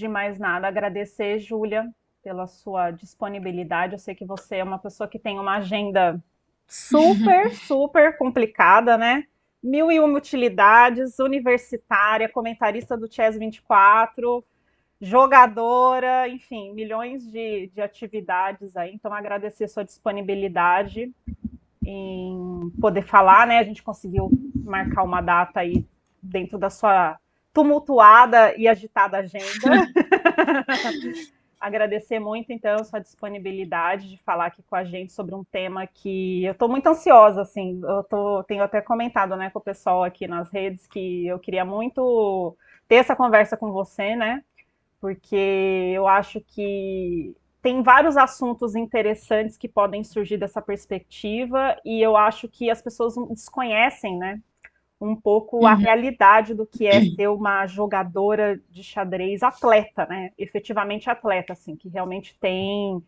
de mais nada, agradecer, Júlia, pela sua disponibilidade. Eu sei que você é uma pessoa que tem uma agenda super, super complicada, né? Mil e uma utilidades, universitária, comentarista do Chess 24, jogadora, enfim, milhões de atividades aí. Então, agradecer sua disponibilidade em poder falar, né? A gente conseguiu marcar uma data aí dentro da sua tumultuada e agitada agenda. Agradecer muito, então, sua disponibilidade de falar aqui com a gente sobre um tema que eu estou muito ansiosa, assim, tenho até comentado, né, com o pessoal aqui nas redes que eu queria muito ter essa conversa com você, né, porque eu acho que tem vários assuntos interessantes que podem surgir dessa perspectiva e eu acho que as pessoas desconhecem, né, um pouco a Uhum. realidade do que é ser uma jogadora de xadrez atleta, né? Efetivamente atleta, assim, que realmente tem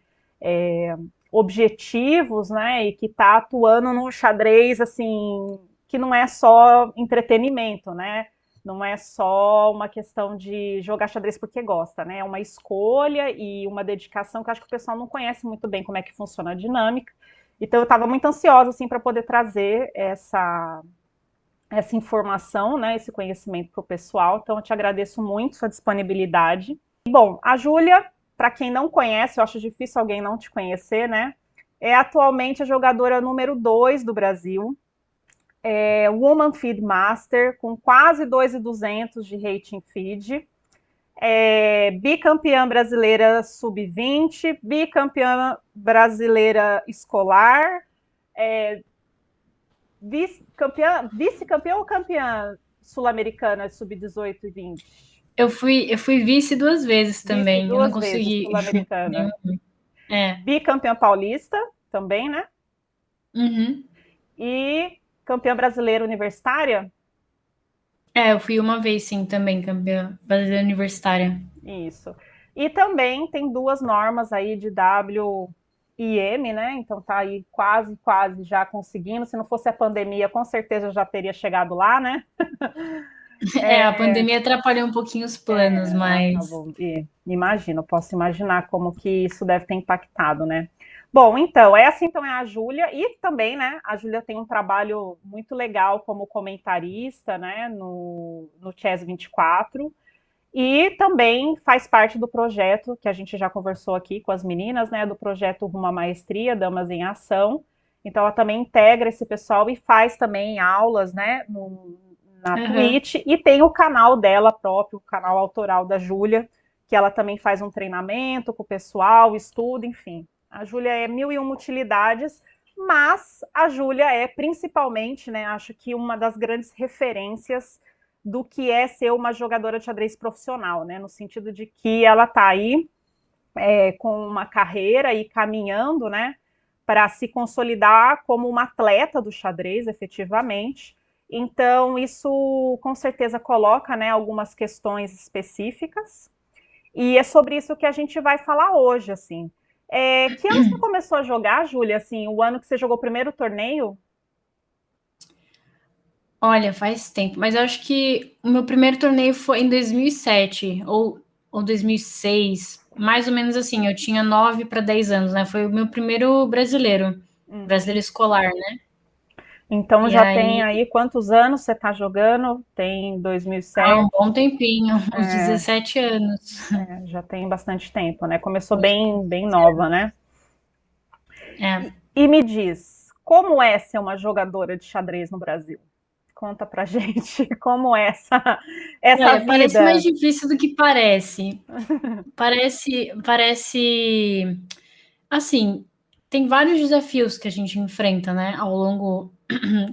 objetivos, né? E que está atuando no xadrez, assim, que não é só entretenimento, né? Não é só uma questão de jogar xadrez porque gosta, né? É uma escolha e uma dedicação que eu acho que o pessoal não conhece muito bem como é que funciona a dinâmica. Então eu estava muito ansiosa assim para poder trazer essa informação, né, esse conhecimento para o pessoal. Então, eu te agradeço muito sua disponibilidade. Bom, a Júlia, para quem não conhece, eu acho difícil alguém não te conhecer, né? É atualmente a jogadora número 2 do Brasil, é Woman Feed Master, com quase 2.200 de rating feed, é bicampeã brasileira sub-20, bicampeã brasileira escolar, é, vice-campeã ou campeã sul-americana de sub-18 e 20? Eu fui vice 2 vezes Vice também. Eu não duas vezes, consegui sul-americana. nenhum. É. Bicampeã paulista também, né? Uhum. E campeã brasileira universitária? É, eu fui uma vez, sim, também, campeã brasileira universitária. Isso. E também tem duas normas aí de W e M, né? Então tá aí quase, quase já conseguindo. Se não fosse a pandemia, com certeza já teria chegado lá, né? É, a pandemia atrapalhou um pouquinho os planos, mas. Acabou. Imagino, posso imaginar como que isso deve ter impactado, né? Bom, então, essa então é a Júlia, e também, né, a Júlia tem um trabalho muito legal como comentarista, né, no Chess 24, e também faz parte do projeto que a gente já conversou aqui com as meninas, né, do projeto Rumo à Maestria, Damas em Ação. Então, ela também integra esse pessoal e faz também aulas, né, na Aham. Twitch, e tem o canal dela próprio, o canal autoral da Júlia, que ela também faz um treinamento com o pessoal, estuda, enfim. A Júlia é mil e uma utilidades, mas a Júlia é principalmente, né, acho que uma das grandes referências do que é ser uma jogadora de xadrez profissional, né, no sentido de que ela está aí com uma carreira e caminhando, né, para se consolidar como uma atleta do xadrez, efetivamente. Então, isso com certeza coloca, né, algumas questões específicas, e é sobre isso que a gente vai falar hoje, assim. Que ano você começou a jogar, Júlia? Assim, o ano que você jogou o primeiro torneio? Olha, faz tempo, mas eu acho que o meu primeiro torneio foi em 2007 ou 2006, mais ou menos assim. Eu tinha 9 para 10 anos, né? Foi o meu primeiro brasileiro, brasileiro escolar, né? Então E já tem aí, aí quantos anos você está jogando? Tem há um 2007, bom tempinho, uns 17 anos. já tem bastante tempo, né? Começou bem, bem nova, né? É. E me diz, como é ser uma jogadora de xadrez no Brasil? Conta pra gente como é essa Olha, parece mais vida. difícil do que parece. Parece, assim, tem vários desafios que a gente enfrenta, né, ao longo.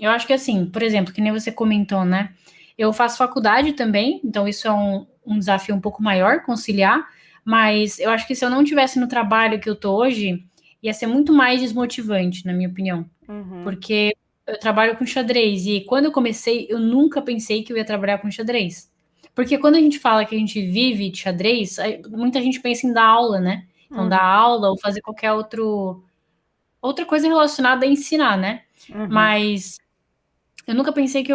Eu acho que assim, por exemplo, que nem você comentou, né? Eu faço faculdade também, então isso é um desafio um pouco maior conciliar, mas eu acho que se eu não tivesse no trabalho que eu tô hoje, ia ser muito mais desmotivante, na minha opinião, Uhum, porque eu trabalho com xadrez e quando eu comecei, eu nunca pensei que eu ia trabalhar com xadrez. Porque quando a gente fala que a gente vive de xadrez, muita gente pensa em dar aula, né? Então, dar uhum, aula ou fazer outra coisa relacionada a ensinar, né? uhum. Mas eu nunca pensei que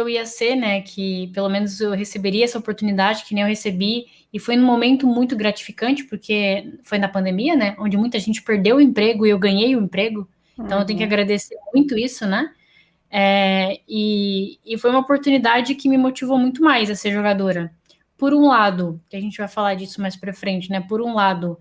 eu ia ser, né? Que pelo menos eu receberia essa oportunidade, que nem eu recebi. E foi num momento muito gratificante, porque foi na pandemia, né? Onde muita gente perdeu o emprego e eu ganhei o emprego. Então eu tenho que Uhum, agradecer muito isso, né? E foi uma oportunidade que me motivou muito mais a ser jogadora. Por um lado, que a gente vai falar disso mais pra frente, né? Por um lado,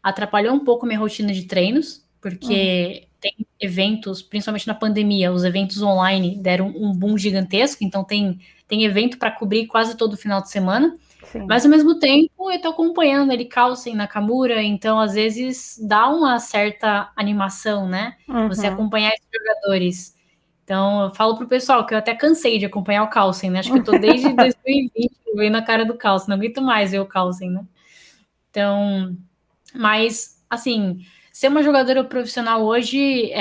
atrapalhou um pouco minha rotina de treinos, uhum, porque tem eventos, principalmente na pandemia, os eventos online deram um boom gigantesco, então tem evento para cobrir quase todo final de semana. sim. Mas ao mesmo tempo, eu tô acompanhando ele Carlsen Nakamura, então às vezes dá uma certa animação, né? Você Uhum. acompanhar esses jogadores. Então, eu falo pro pessoal que eu até cansei de acompanhar o Carlsen, né? Acho que eu tô desde 2020 vendo a cara do Carlsen, não aguento mais ver o Carlsen, né? Então, mas, assim, ser uma jogadora profissional hoje,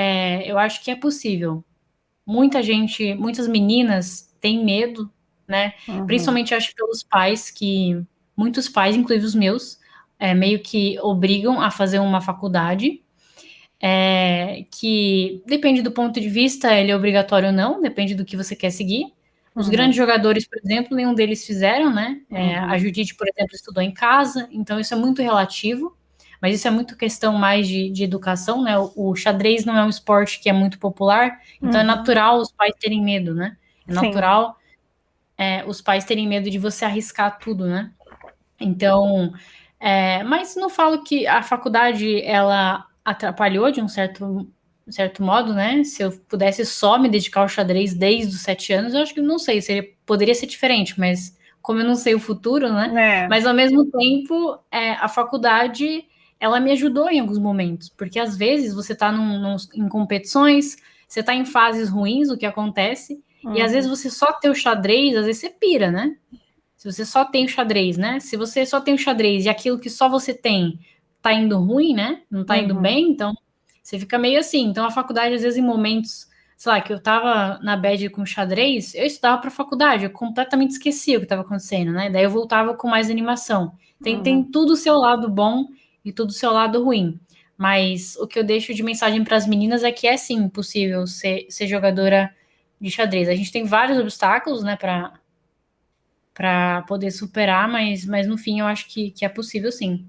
eu acho que é possível. Muita gente, muitas meninas têm medo, né? Uhum, Principalmente acho que pelos pais, que muitos pais, inclusive os meus, meio que obrigam a fazer uma faculdade, que depende do ponto de vista, ele é obrigatório ou não, depende do que você quer seguir. Os grandes uhum, jogadores, por exemplo, nenhum deles fizeram, né? A uhum, Judite, por exemplo, estudou em casa, então isso é muito relativo, mas isso é muito questão mais de educação, né? O xadrez não é um esporte que é muito popular, então é uhum. natural os pais terem medo, né? É Sim. natural, os pais terem medo de você arriscar tudo, né? Então, mas não falo que a faculdade ela atrapalhou de um certo modo, né? Se eu pudesse só me dedicar ao xadrez desde os 7 anos, eu acho que não sei, poderia ser diferente, mas como eu não sei o futuro, né? É. Mas ao mesmo tempo, a faculdade ela me ajudou em alguns momentos, porque às vezes você está em competições, você está em fases ruins, o que acontece, e às vezes Uhum, você só ter o xadrez, às vezes você pira, né? Se você só tem o xadrez, né? Se você só tem o xadrez e aquilo que só você tem tá indo ruim, né? Não tá indo uhum, bem, então você fica meio assim. Então a faculdade, às vezes, em momentos, sei lá, que eu tava na bad com xadrez, eu estudava pra faculdade, eu completamente esquecia o que estava acontecendo, né? Daí eu voltava com mais animação. Tem uhum. tudo o seu lado bom e tudo o seu lado ruim. Mas o que eu deixo de mensagem para as meninas é que é sim possível ser jogadora de xadrez. A gente tem vários obstáculos, né, para poder superar, mas no fim eu acho que é possível sim.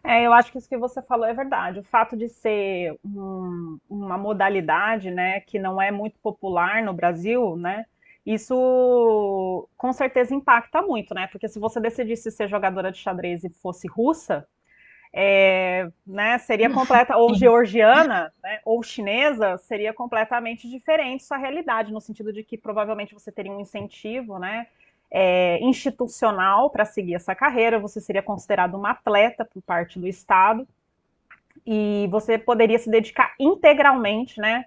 Eu acho que isso que você falou é verdade. O fato de ser uma modalidade, né, que não é muito popular no Brasil, né, isso com certeza impacta muito, né? Porque se você decidisse ser jogadora de xadrez e fosse russa, né, seria completa, ou Sim, georgiana, né, ou chinesa, seria completamente diferente sua realidade, no sentido de que provavelmente você teria um incentivo, né, institucional para seguir essa carreira, você seria considerado uma atleta por parte do Estado, e você poderia se dedicar integralmente, né,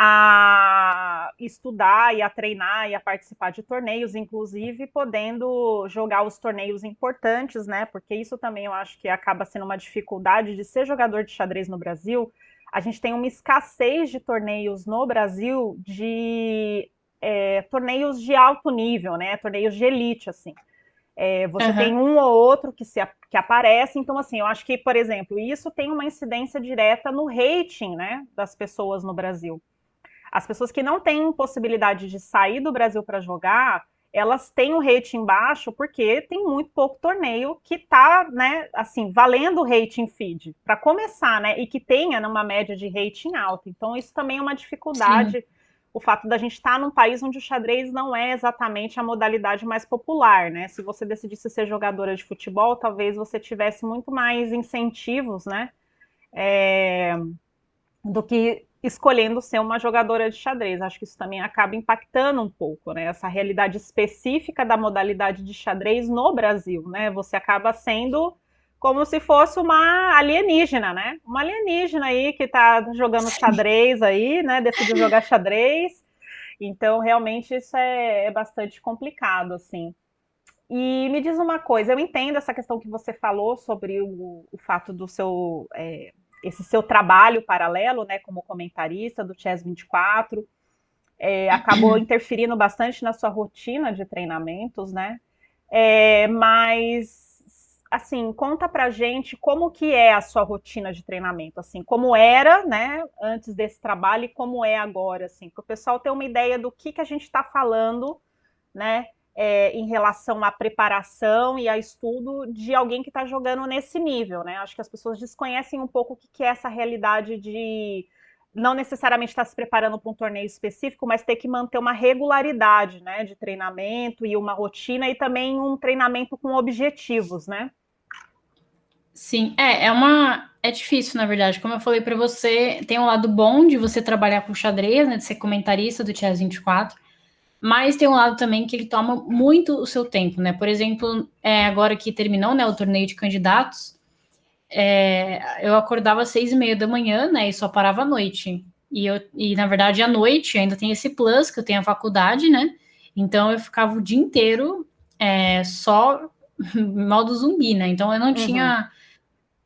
a estudar e a treinar e a participar de torneios, inclusive podendo jogar os torneios importantes, né? Porque isso também eu acho que acaba sendo uma dificuldade de ser jogador de xadrez no Brasil. A gente tem uma escassez de torneios no Brasil de torneios de alto nível, né? Torneios de elite, assim. Você tem aham, um ou outro que aparece, então assim, eu acho que, por exemplo, isso tem uma incidência direta no rating, né, das pessoas no Brasil. As pessoas que não têm possibilidade de sair do Brasil para jogar, elas têm um rating baixo porque tem muito pouco torneio que está, né, assim, valendo o rating feed para começar, né, e que tenha numa média de rating alta. Então isso também é uma sim, dificuldade, o fato da gente estar num país onde o xadrez não é exatamente a modalidade mais popular, né? Se você decidisse ser jogadora de futebol, talvez você tivesse muito mais incentivos, né? Do que escolhendo ser uma jogadora de xadrez. Acho que isso também acaba impactando um pouco, né? Essa realidade específica da modalidade de xadrez no Brasil, né? Você acaba sendo como se fosse uma alienígena, né? Uma alienígena aí que tá jogando sim. xadrez aí, né? Decidiu jogar xadrez. Então, realmente, isso é bastante complicado, assim. E me diz uma coisa, eu entendo essa questão que você falou sobre o fato do seu esse seu trabalho paralelo, né, como comentarista do Chess 24, acabou interferindo bastante na sua rotina de treinamentos, né? Mas assim, conta pra gente como que é a sua rotina de treinamento, assim, como era, né, antes desse trabalho e como é agora, assim, para o pessoal ter uma ideia do que a gente está falando, né, em relação à preparação e a estudo de alguém que está jogando nesse nível, né? Acho que as pessoas desconhecem um pouco o que é essa realidade de não necessariamente estar se preparando para um torneio específico, mas ter que manter uma regularidade, né, de treinamento e uma rotina e também um treinamento com objetivos, né? Sim, é difícil, na verdade. Como eu falei para você, tem um lado bom de você trabalhar com xadrez, né, de ser comentarista do Chess 24, mas tem um lado também que ele toma muito o seu tempo, né? Por exemplo, agora que terminou, né, o torneio de candidatos, eu acordava às 6:30 da manhã, né, e só parava à noite. E na verdade, à noite ainda tem esse plus, que eu tenho a faculdade, né? Então eu ficava o dia inteiro só modo zumbi, né? Então eu não Uhum. tinha.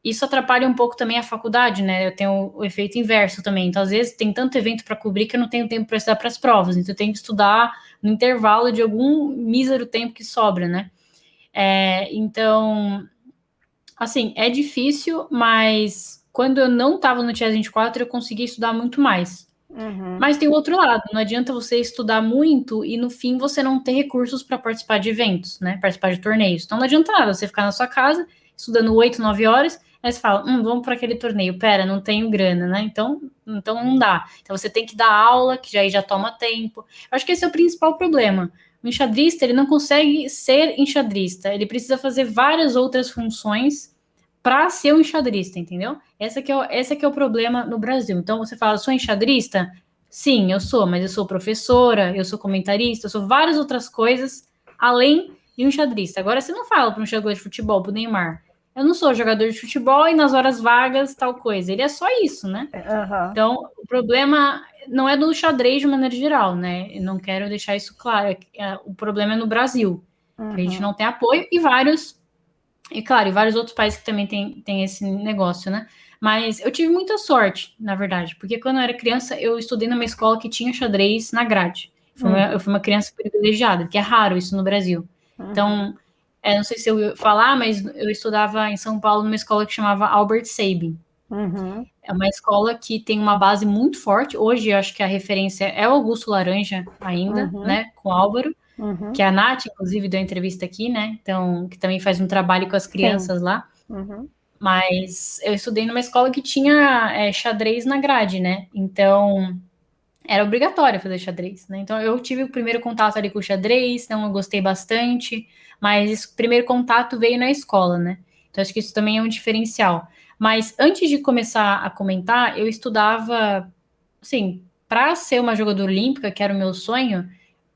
Isso atrapalha um pouco também a faculdade, né? Eu tenho o efeito inverso também. Então, às vezes, tem tanto evento para cobrir que eu não tenho tempo para estudar para as provas. Então, eu tenho que estudar no intervalo de algum mísero tempo que sobra, né? Então, assim, é difícil, mas quando eu não estava no TIES 24, eu conseguia estudar muito mais. Uhum. Mas tem o outro lado, não adianta você estudar muito e no fim você não ter recursos para participar de eventos, né? Participar de torneios. Então não adianta nada você ficar na sua casa estudando 8, 9 horas, aí você fala, vamos para aquele torneio. Pera, não tenho grana, né? Então não dá. Então você tem que dar aula, que já toma tempo. Eu acho que esse é o principal problema. O enxadrista, ele não consegue ser enxadrista, ele precisa fazer várias outras funções para ser um enxadrista, entendeu? Esse que é o problema no Brasil. Então você fala, sou enxadrista? Sim, eu sou, mas eu sou professora, eu sou comentarista, eu sou várias outras coisas além de um enxadrista. Agora você não fala para um jogador de futebol, para o Neymar, eu não sou jogador de futebol e nas horas vagas tal coisa. Ele é só isso, né? Uhum. Então, o problema não é do xadrez de maneira geral, né? Eu não quero deixar isso claro. O problema é no Brasil, que a gente Uhum. não tem apoio e claro, e vários outros países que também tem esse negócio, né? Mas eu tive muita sorte, na verdade, porque quando eu era criança, eu estudei numa escola que tinha xadrez na grade. Eu Uhum. fui uma criança privilegiada, que é raro isso no Brasil. Uhum. Então, não sei se eu ia falar, mas eu estudava em São Paulo numa escola que chamava Albert Sabin. Uhum. É uma escola que tem uma base muito forte. Hoje, eu acho que a referência é o Augusto Laranja ainda, Uhum. né? Com Álvaro, que Uhum. a Nath, inclusive, deu entrevista aqui, né? Então, que também faz um trabalho com as Sim. crianças lá. Uhum. Mas eu estudei numa escola que tinha xadrez na grade, né? Então era obrigatório fazer xadrez, né? Então eu tive o primeiro contato ali com o xadrez, então eu gostei bastante, mas esse primeiro contato veio na escola, né? Então acho que isso também é um diferencial. Mas antes de começar a comentar, eu estudava, assim, para ser uma jogadora olímpica, que era o meu sonho,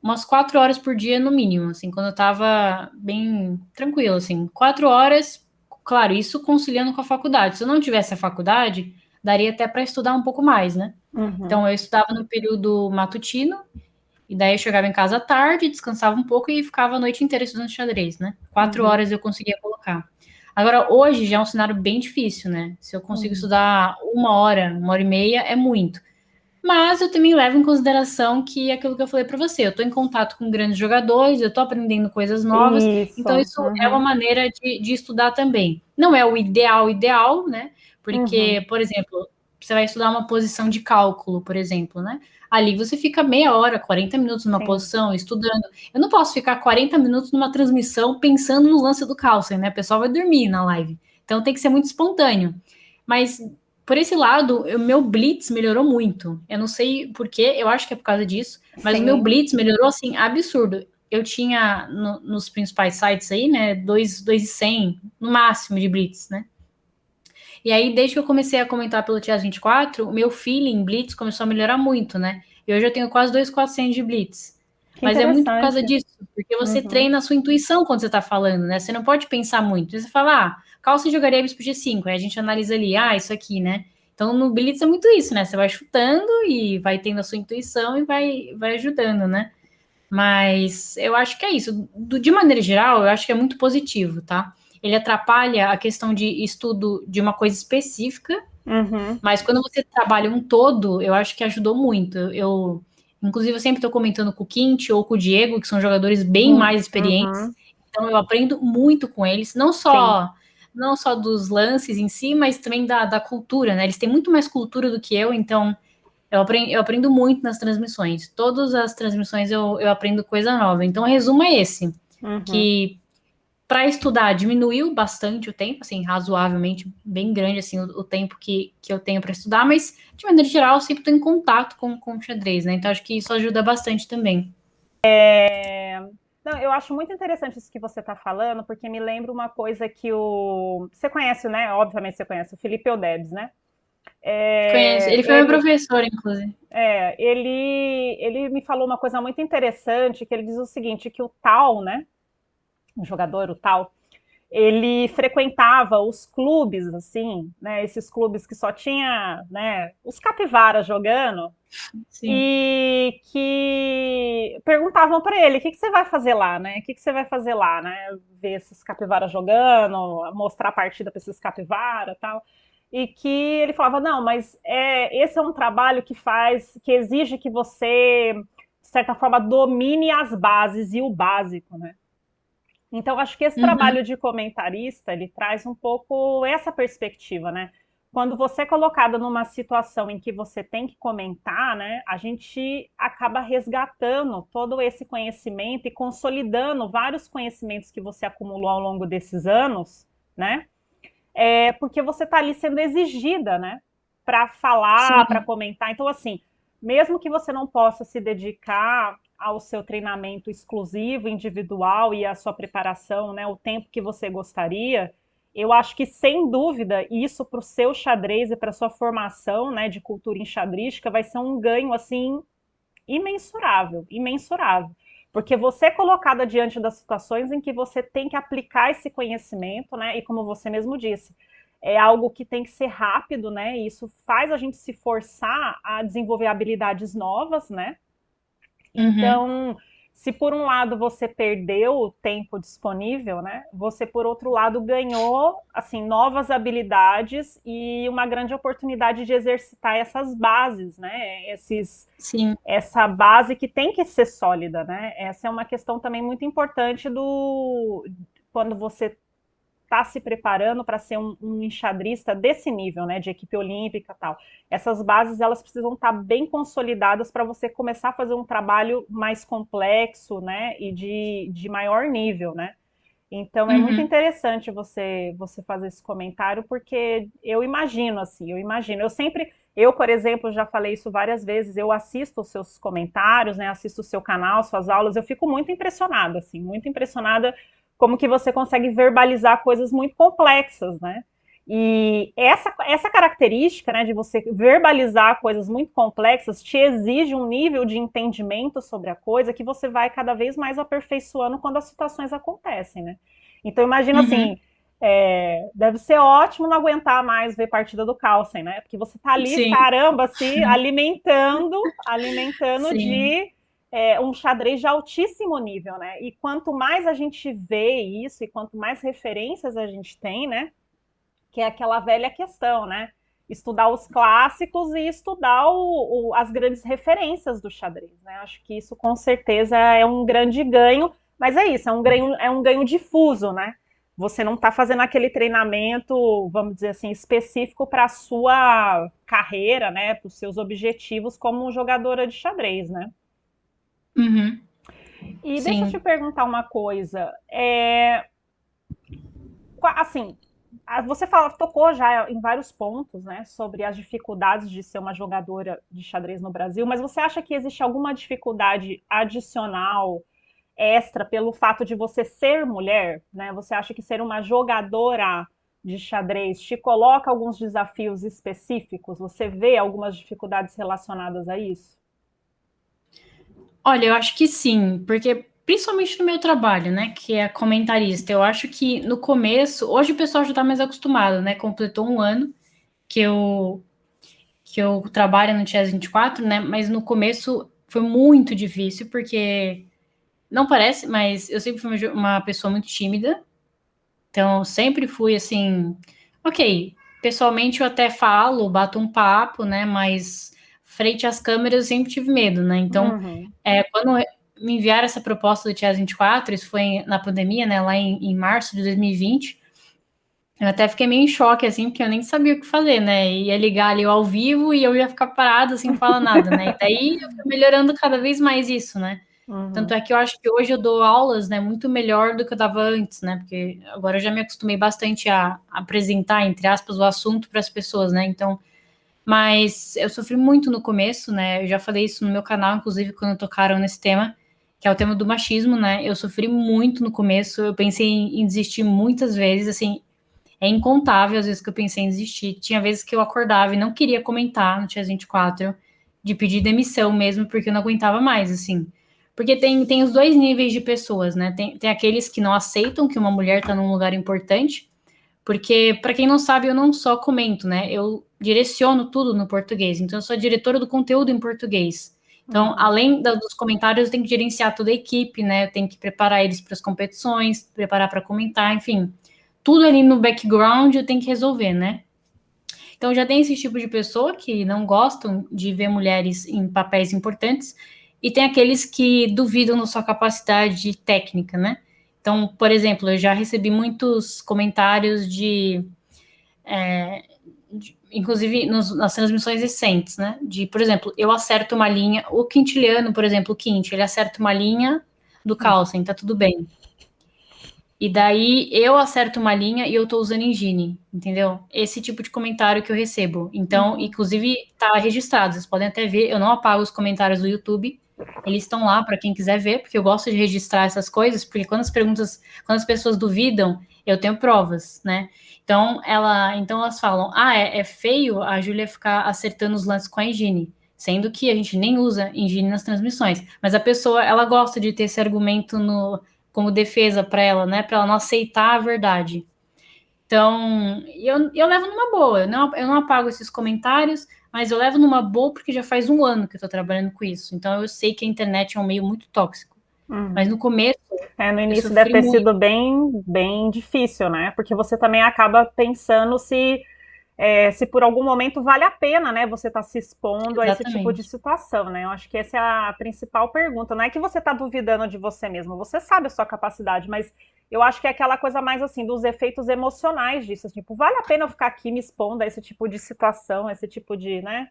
umas 4 horas por dia no mínimo, assim, quando eu tava bem tranquilo, assim, 4 horas, claro, isso conciliando com a faculdade. Se eu não tivesse a faculdade, daria até para estudar um pouco mais, né? Uhum. Então eu estudava no período matutino, e daí eu chegava em casa à tarde, descansava um pouco e ficava a noite inteira estudando xadrez, né? 4 horas eu conseguia colocar. Agora, hoje já é um cenário bem difícil, né? Se eu consigo Uhum. estudar 1 hora, 1 hora e meia, é muito. Mas eu também levo em consideração que é aquilo que eu falei para você, eu estou em contato com grandes jogadores, eu estou aprendendo coisas novas, então Isso. isso é uma Uhum. maneira de estudar também. Não é o ideal, né? Uhum. Porque, por exemplo, você vai estudar uma posição de cálculo, por exemplo, né? Ali você fica meia hora, 40 minutos numa Sim. posição, estudando. Eu não posso ficar 40 minutos numa transmissão pensando no lance do cálculo, né? O pessoal vai dormir na live. Então tem que ser muito espontâneo. Mas por esse lado, o meu blitz melhorou muito. Eu não sei por quê, eu acho que é por causa disso, mas o meu Sim. blitz melhorou assim absurdo. Eu tinha nos principais sites aí, né, 2.100 no máximo de blitz, né? E aí, desde que eu comecei a comentar pelo TIAS 24, o meu feeling blitz começou a melhorar muito, né? E hoje eu tenho quase 2.400 de blitz. Que Mas é muito por causa interessante. disso, porque você Uhum. treina a sua intuição quando você tá falando, né? Você não pode pensar muito. Você fala, qual você jogaria bispo G5? Aí a gente analisa ali, isso aqui, né? Então no blitz é muito isso, né? Você vai chutando e vai tendo a sua intuição e vai ajudando, né? Mas eu acho que é isso. De maneira geral, eu acho que é muito positivo, tá? Ele atrapalha a questão de estudo de uma coisa específica, Uhum. mas quando você trabalha um todo, eu acho que ajudou muito. Inclusive, eu sempre estou comentando com o Quinte ou com o Diego, que são jogadores bem mais experientes. Uhum. Então eu aprendo muito com eles, não só dos lances em si, mas também da cultura, né? Eles têm muito mais cultura do que eu, então eu aprendo muito nas transmissões. Todas as transmissões eu aprendo coisa nova. Então o resumo é esse, Uhum. que para estudar diminuiu bastante o tempo, assim, razoavelmente bem grande assim o tempo que eu tenho para estudar, mas de maneira geral eu sempre tenho contato com o xadrez, né? Então acho que isso ajuda bastante também. Não, eu acho muito interessante isso que você está falando, porque me lembra uma coisa que o. Você conhece, né? Obviamente você conhece o Felipe Eudebs, né? Conheço. Ele foi meu professor, inclusive. Ele me falou uma coisa muito interessante, que ele diz o seguinte, que o Tal, né? O jogador, o Tal, ele frequentava os clubes, assim, né? Esses clubes que só tinha, né? Os capivaras jogando, Sim. e que perguntavam para ele: o que, que você vai fazer lá, né? O que, que você vai fazer lá, né? Ver esses capivaras jogando, mostrar a partida para esses capivaras e tal. E que ele falava: não, mas esse é um trabalho que exige que você, de certa forma, domine as bases e o básico, né? Então, acho que esse Uhum. trabalho de comentarista, ele traz um pouco essa perspectiva, né? Quando você é colocado numa situação em que você tem que comentar, né, a gente acaba resgatando todo esse conhecimento e consolidando vários conhecimentos que você acumulou ao longo desses anos, né? Porque você está ali sendo exigida, né? Para falar, para Sim. comentar. Então, assim, mesmo que você não possa se dedicar ao seu treinamento exclusivo, individual e à sua preparação, né, o tempo que você gostaria, eu acho que, sem dúvida, isso para o seu xadrez e para a sua formação, né, de cultura enxadrística vai ser um ganho, assim, imensurável, imensurável. Porque você é colocada diante das situações em que você tem que aplicar esse conhecimento, né? E como você mesmo disse, é algo que tem que ser rápido, né? E isso faz a gente se forçar a desenvolver habilidades novas, né? Uhum. Então, se por um lado você perdeu o tempo disponível, né? Você por outro lado ganhou assim novas habilidades e uma grande oportunidade de exercitar essas bases, né? Sim. Essa base que tem que ser sólida, né? Essa é uma questão também muito importante do quando você está se preparando para ser um enxadrista desse nível, né, de equipe olímpica e tal. Essas bases elas precisam estar bem consolidadas para você começar a fazer um trabalho mais complexo, né, e de maior nível, né? Então é muito Uhum. interessante você fazer esse comentário, porque eu imagino assim, eu, por exemplo, já falei isso várias vezes, eu assisto os seus comentários, né, assisto o seu canal, suas aulas, eu fico muito impressionada, assim, muito impressionada como que você consegue verbalizar coisas muito complexas, né? E essa característica, né, de você verbalizar coisas muito complexas te exige um nível de entendimento sobre a coisa que você vai cada vez mais aperfeiçoando quando as situações acontecem, né? Então, imagina Uhum. assim, deve ser ótimo não aguentar mais ver partida do Carlsen, né? Porque você tá ali, Sim. caramba, se alimentando Sim. de um xadrez de altíssimo nível, né? E quanto mais a gente vê isso e quanto mais referências a gente tem, né? Que é aquela velha questão, né? Estudar os clássicos e estudar as grandes referências do xadrez, né? Acho que isso com certeza é um grande ganho, mas é isso, é um ganho difuso, né? Você não está fazendo aquele treinamento, vamos dizer assim, específico para a sua carreira, né? Para os seus objetivos como jogadora de xadrez, né? Uhum. E deixa eu te Sim. perguntar uma coisa. Assim, você tocou já em vários pontos, né, sobre as dificuldades de ser uma jogadora de xadrez no Brasil, mas você acha que existe alguma dificuldade adicional, extra, pelo fato de você ser mulher, né? Você acha que ser uma jogadora de xadrez te coloca alguns desafios específicos? Você vê algumas dificuldades relacionadas a isso? Olha, eu acho que sim, porque principalmente no meu trabalho, né, que é comentarista, eu acho que no começo, hoje o pessoal já tá mais acostumado, né, completou um ano que eu trabalho no Chess 24, né, mas no começo foi muito difícil, porque não parece, mas eu sempre fui uma pessoa muito tímida, então sempre fui assim, ok, pessoalmente eu até falo, bato um papo, né, mas frente às câmeras eu sempre tive medo, né, então Uhum. quando me enviaram essa proposta do Tias 24, isso foi na pandemia, né, lá em março de 2020, eu até fiquei meio em choque, assim, porque eu nem sabia o que fazer, né, ia ligar ali ao vivo e eu ia ficar parada, sem falar nada, né, e daí eu fui melhorando cada vez mais isso, né. Tanto é que eu acho que hoje eu dou aulas, né, muito melhor do que eu dava antes, né, porque agora eu já me acostumei bastante a apresentar, entre aspas, o assunto para as pessoas, né, então, mas eu sofri muito no começo, né, eu já falei isso no meu canal, inclusive, quando tocaram nesse tema, que é o tema do machismo, né, eu sofri muito no começo, eu pensei em desistir muitas vezes, assim, é incontável as vezes que eu pensei em desistir, tinha vezes que eu acordava e não queria comentar no Tias 24, de pedir demissão mesmo, porque eu não aguentava mais, assim, porque tem os dois níveis de pessoas, né, tem aqueles que não aceitam que uma mulher está num lugar importante, porque, para quem não sabe, eu não só comento, né? Eu direciono tudo no português. Então, eu sou a diretora do conteúdo em português. Então, além dos comentários, eu tenho que gerenciar toda a equipe, né? Eu tenho que preparar eles para as competições, preparar para comentar, enfim. Tudo ali no background eu tenho que resolver, né? Então, já tem esse tipo de pessoa que não gostam de ver mulheres em papéis importantes, e tem aqueles que duvidam da sua capacidade técnica, né? Então, por exemplo, eu já recebi muitos comentários inclusive nas transmissões recentes, né? Por exemplo, eu acerto uma linha, o quintiliano, por exemplo, o quinte, ele acerta uma linha do Carlsen, tá tudo bem. E daí eu acerto uma linha e eu tô usando engine, entendeu? Esse tipo de comentário que eu recebo. Então, inclusive, tá registrado, vocês podem até ver, eu não apago os comentários do YouTube, eles estão lá para quem quiser ver, porque eu gosto de registrar essas coisas, porque quando as pessoas duvidam, eu tenho provas, né? Então elas falam, é feio a Júlia ficar acertando os lances com a engine, sendo que a gente nem usa engine nas transmissões, mas a pessoa, ela gosta de ter esse argumento como defesa para ela, né? Para ela não aceitar a verdade. Então, eu levo numa boa, eu não apago esses comentários, mas eu levo numa boa porque já faz um ano que eu tô trabalhando com isso. Então, eu sei que a internet é um meio muito tóxico. Mas no começo, no eu início deve sofri ter muito. sido bem, bem difícil, né? Porque você também acaba pensando se por algum momento vale a pena, né, você estar se expondo a esse tipo de Exatamente. situação, né? Eu acho que essa é a principal pergunta. Não é que você está duvidando de você mesmo, você sabe a sua capacidade, mas eu acho que é aquela coisa mais assim, dos efeitos emocionais disso. Tipo, vale a pena eu ficar aqui me expondo a esse tipo de situação, a esse tipo de, né?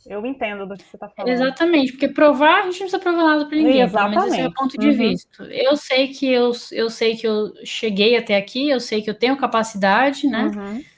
Eu entendo do que você está falando. Exatamente, porque provar, a gente não precisa provar nada para ninguém, pelo menos esse é o meu Exatamente. ponto de vista. Eu sei que eu cheguei até aqui, eu sei que eu tenho capacidade, né?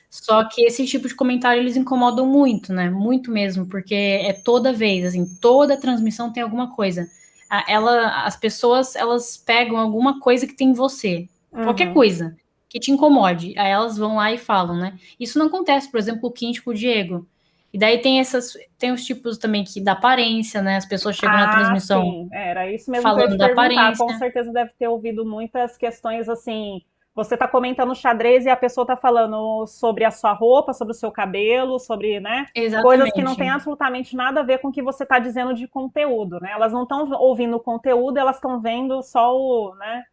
Só que esse tipo de comentário eles incomodam muito, né? Muito mesmo, porque é toda vez, assim, toda transmissão tem alguma coisa. As pessoas, elas pegam alguma coisa que tem em você, qualquer coisa que te incomode, aí elas vão lá e falam, né? Isso não acontece, por exemplo, o Quinte com o Diego. E daí tem os tipos também que da aparência, né? As pessoas chegam na Ah, transmissão sim, era isso mesmo que eu ia te falando da perguntar. Com aparência. certeza deve ter ouvido muitas questões assim. Você está comentando xadrez e a pessoa está falando sobre a sua roupa, sobre o seu cabelo, sobre, né, coisas que não Exatamente. têm absolutamente nada a ver com o que você está dizendo de conteúdo, né? Elas não estão ouvindo o conteúdo, elas estão vendo só né,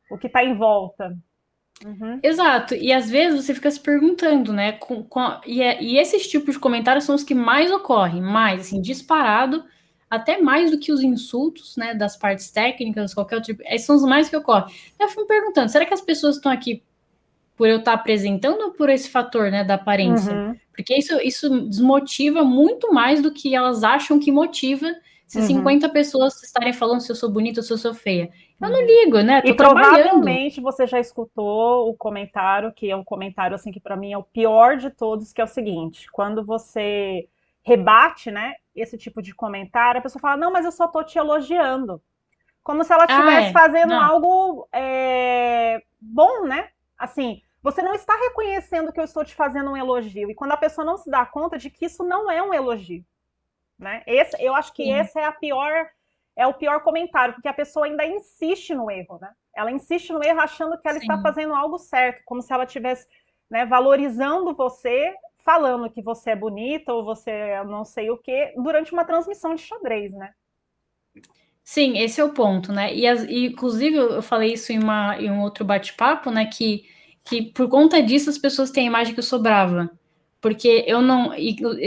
o que está em volta. Exato, e às vezes você fica se perguntando, né? E esses tipos de comentários são os que mais ocorrem, mais, assim, disparado, até mais do que os insultos, né? Das partes técnicas, qualquer outro tipo. Esses são os mais que ocorrem. Eu fico me perguntando, será que as pessoas estão aqui por eu estar apresentando ou por esse fator, né? Da aparência? Porque isso desmotiva muito mais do que elas acham que motiva se 50 pessoas estarem falando se eu sou bonita ou se eu sou feia. Eu não ligo, né? E Tô trabalhando. provavelmente você já escutou o comentário, que é um comentário assim que para mim é o pior de todos, que é o seguinte: quando você rebate, né, esse tipo de comentário, a pessoa fala: "Não, mas eu só tô te elogiando", como se ela Ah, estivesse é. fazendo Não. algo bom, né? Assim, você não está reconhecendo que eu estou te fazendo um elogio. E quando a pessoa não se dá conta de que isso não é um elogio, né? Eu acho que Sim. esse é o pior comentário, porque a pessoa ainda insiste no erro, né? Ela insiste no erro achando que ela está Sim. fazendo algo certo, como se ela estivesse, né, valorizando você, falando que você é bonita ou você é não sei o que, durante uma transmissão de xadrez, né? Sim, esse é o ponto, né? E, inclusive, eu falei isso em um outro bate-papo, né? Que por conta disso as pessoas têm a imagem que eu sou brava. Porque eu não.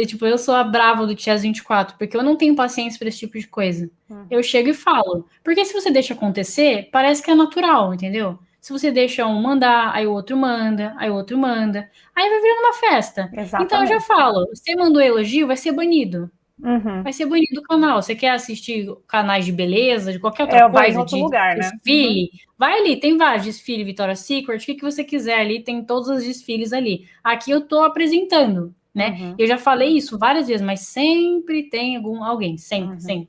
Tipo, eu sou a brava do Chess 24, porque eu não tenho paciência para esse tipo de coisa. Eu chego e falo. Porque se você deixa acontecer, parece que é natural, entendeu? Se você deixa um mandar, aí o outro manda, aí o outro manda. Aí vai virando uma festa. Então eu já Exatamente. falo: você mandou elogio, vai ser banido. Uhum. Vai ser banido do canal. Você quer assistir canais de beleza, de qualquer outra É, vai em coisa, outro de lugar, né? Uhum. desfile? Vai ali, tem vários desfiles, Victoria's Secret, o que você quiser ali, tem todos os desfiles ali. Aqui eu tô apresentando, né? Uhum. Eu já falei isso várias vezes, mas sempre tem alguém, sempre, Uhum. sempre.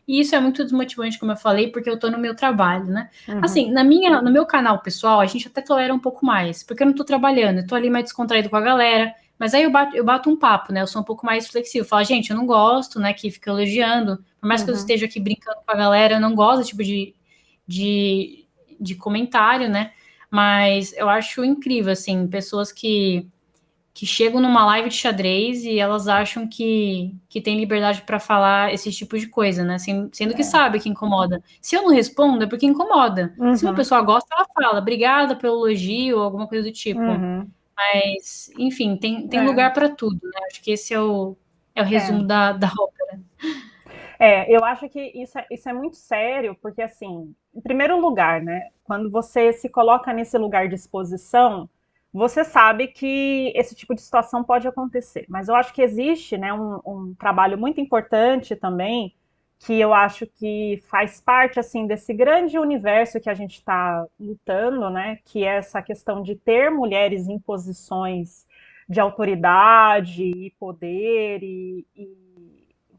E isso é muito desmotivante, como eu falei, porque eu tô no meu trabalho, né? Uhum. Assim, no meu canal pessoal, a gente até tolera um pouco mais, porque eu não tô trabalhando, eu tô ali mais descontraído com a galera, mas aí eu bato um papo, né? Eu sou um pouco mais flexível. Falo, gente, eu não gosto, né, que fica elogiando. Por mais que eu Uhum. esteja aqui brincando com a galera, eu não gosto desse tipo de, de comentário, né? Mas eu acho incrível, assim, pessoas que chegam numa live de xadrez e elas acham que tem liberdade para falar esse tipo de coisa, né? Sendo que É. sabe que incomoda. Se eu não respondo, é porque incomoda. Se uma Uhum. pessoa gosta, ela fala, obrigada pelo elogio, ou alguma coisa do tipo. Uhum. Mas, enfim, tem É. lugar para tudo, né? Acho que esse é o É. resumo da ópera. Eu acho que isso é muito sério, porque, assim, em primeiro lugar, né, quando você se coloca nesse lugar de exposição, você sabe que esse tipo de situação pode acontecer. Mas eu acho que existe, né, um trabalho muito importante também, que eu acho que faz parte, assim, desse grande universo que a gente está lutando, né, que é essa questão de ter mulheres em posições de autoridade e poder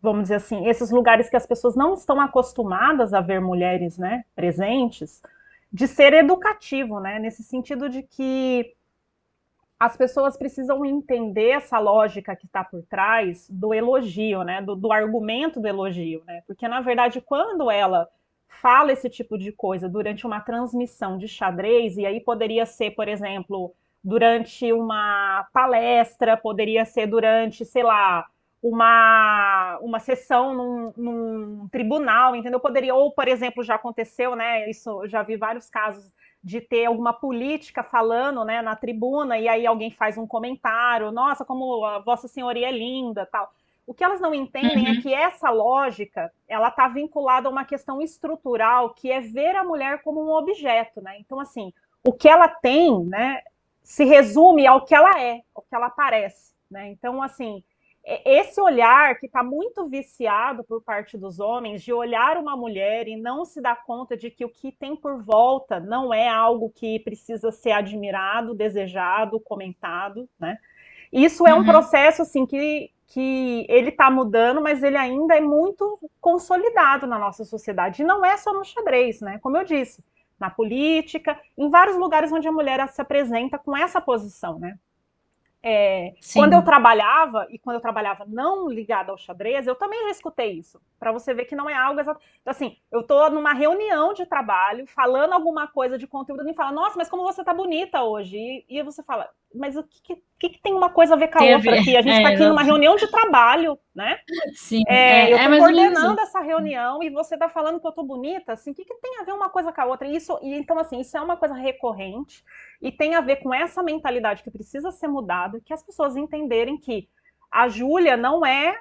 vamos dizer assim, esses lugares que as pessoas não estão acostumadas a ver mulheres, né, presentes, de ser educativo, né, nesse sentido de que as pessoas precisam entender essa lógica que está por trás do elogio, né, do argumento do elogio, né, porque na verdade quando ela fala esse tipo de coisa durante uma transmissão de xadrez, e aí poderia ser, por exemplo, durante uma palestra, poderia ser durante, sei lá, uma sessão num tribunal, entendeu? Poderia, ou, por exemplo, já aconteceu, né? Isso, eu já vi vários casos de ter alguma política falando, né, na tribuna, e aí alguém faz um comentário, nossa, como a Vossa Senhoria é linda, tal. O que elas não entendem é Uhum, que essa lógica, ela está vinculada a uma questão estrutural, que é ver a mulher como um objeto, né? Então, assim, o que ela tem, né, se resume ao que ela é, ao que ela parece, né? Então, assim, esse olhar que está muito viciado por parte dos homens de olhar uma mulher e não se dar conta de que o que tem por volta não é algo que precisa ser admirado, desejado, comentado, né? Isso é um uhum. processo assim que ele está mudando, mas ele ainda é muito consolidado na nossa sociedade. E não é só no xadrez, né? Como eu disse, na política, em vários lugares onde a mulher se apresenta com essa posição, né? Quando eu Sim, trabalhava, e quando eu trabalhava não ligada ao xadrez, eu também já escutei isso, para você ver que não é algo exato. Então, assim, eu tô numa reunião de trabalho, falando alguma coisa de conteúdo, e me fala, nossa, mas como você tá bonita hoje? E você fala, mas o que tem uma coisa a ver com a tem a outra ver. aqui? A gente está aqui numa reunião de trabalho, né? Sim, Eu é estou mais ou menos coordenando isso. essa reunião e você está falando que eu estou bonita, assim, o que tem a ver uma coisa com a outra? Então, assim, isso é uma coisa recorrente e tem a ver com essa mentalidade que precisa ser mudada, que as pessoas entenderem que a Júlia não é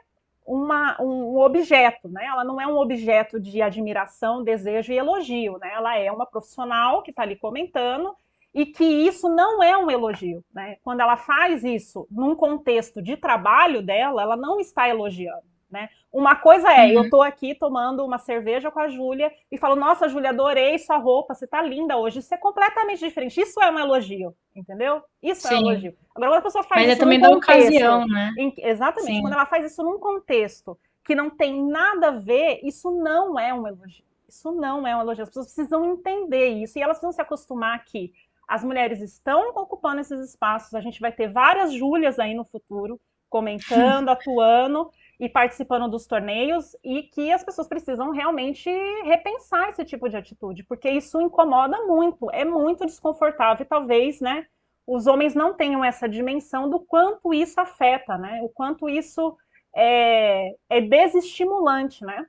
um objeto, né? Ela não é um objeto de admiração, desejo e elogio, né? Ela é uma profissional que está ali comentando e que isso não é um elogio, né? Quando ela faz isso num contexto de trabalho dela, ela não está elogiando, né? Uma coisa é, eu Uhum, tô aqui tomando uma cerveja com a Júlia e falo, nossa, Júlia, adorei sua roupa, você tá linda hoje. Isso é completamente diferente. Isso é um elogio, entendeu? Isso é um sim. elogio. Agora, quando a pessoa faz Mas é isso num também da contexto, ocasião, né? exatamente, quando Sim. ela faz isso num contexto que não tem nada a ver, isso não é um elogio. Isso não é um elogio. As pessoas precisam entender isso e elas precisam se acostumar que as mulheres estão ocupando esses espaços. A gente vai ter várias Júlias aí no futuro comentando, atuando e participando dos torneios, e que as pessoas precisam realmente repensar esse tipo de atitude, porque isso incomoda muito, é muito desconfortável, e talvez, né, os homens não tenham essa dimensão do quanto isso afeta, né, o quanto isso é desestimulante, né?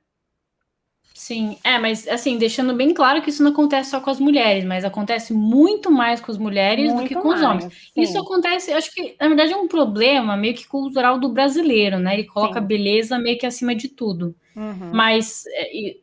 Sim, mas assim, deixando bem claro que isso não acontece só com as mulheres, mas acontece muito mais com as mulheres do que Muito com os homens. mais, Isso sim, acontece, acho que na verdade é um problema meio que cultural do brasileiro, né? Ele coloca a sim. beleza meio que acima de tudo. Uhum. Mas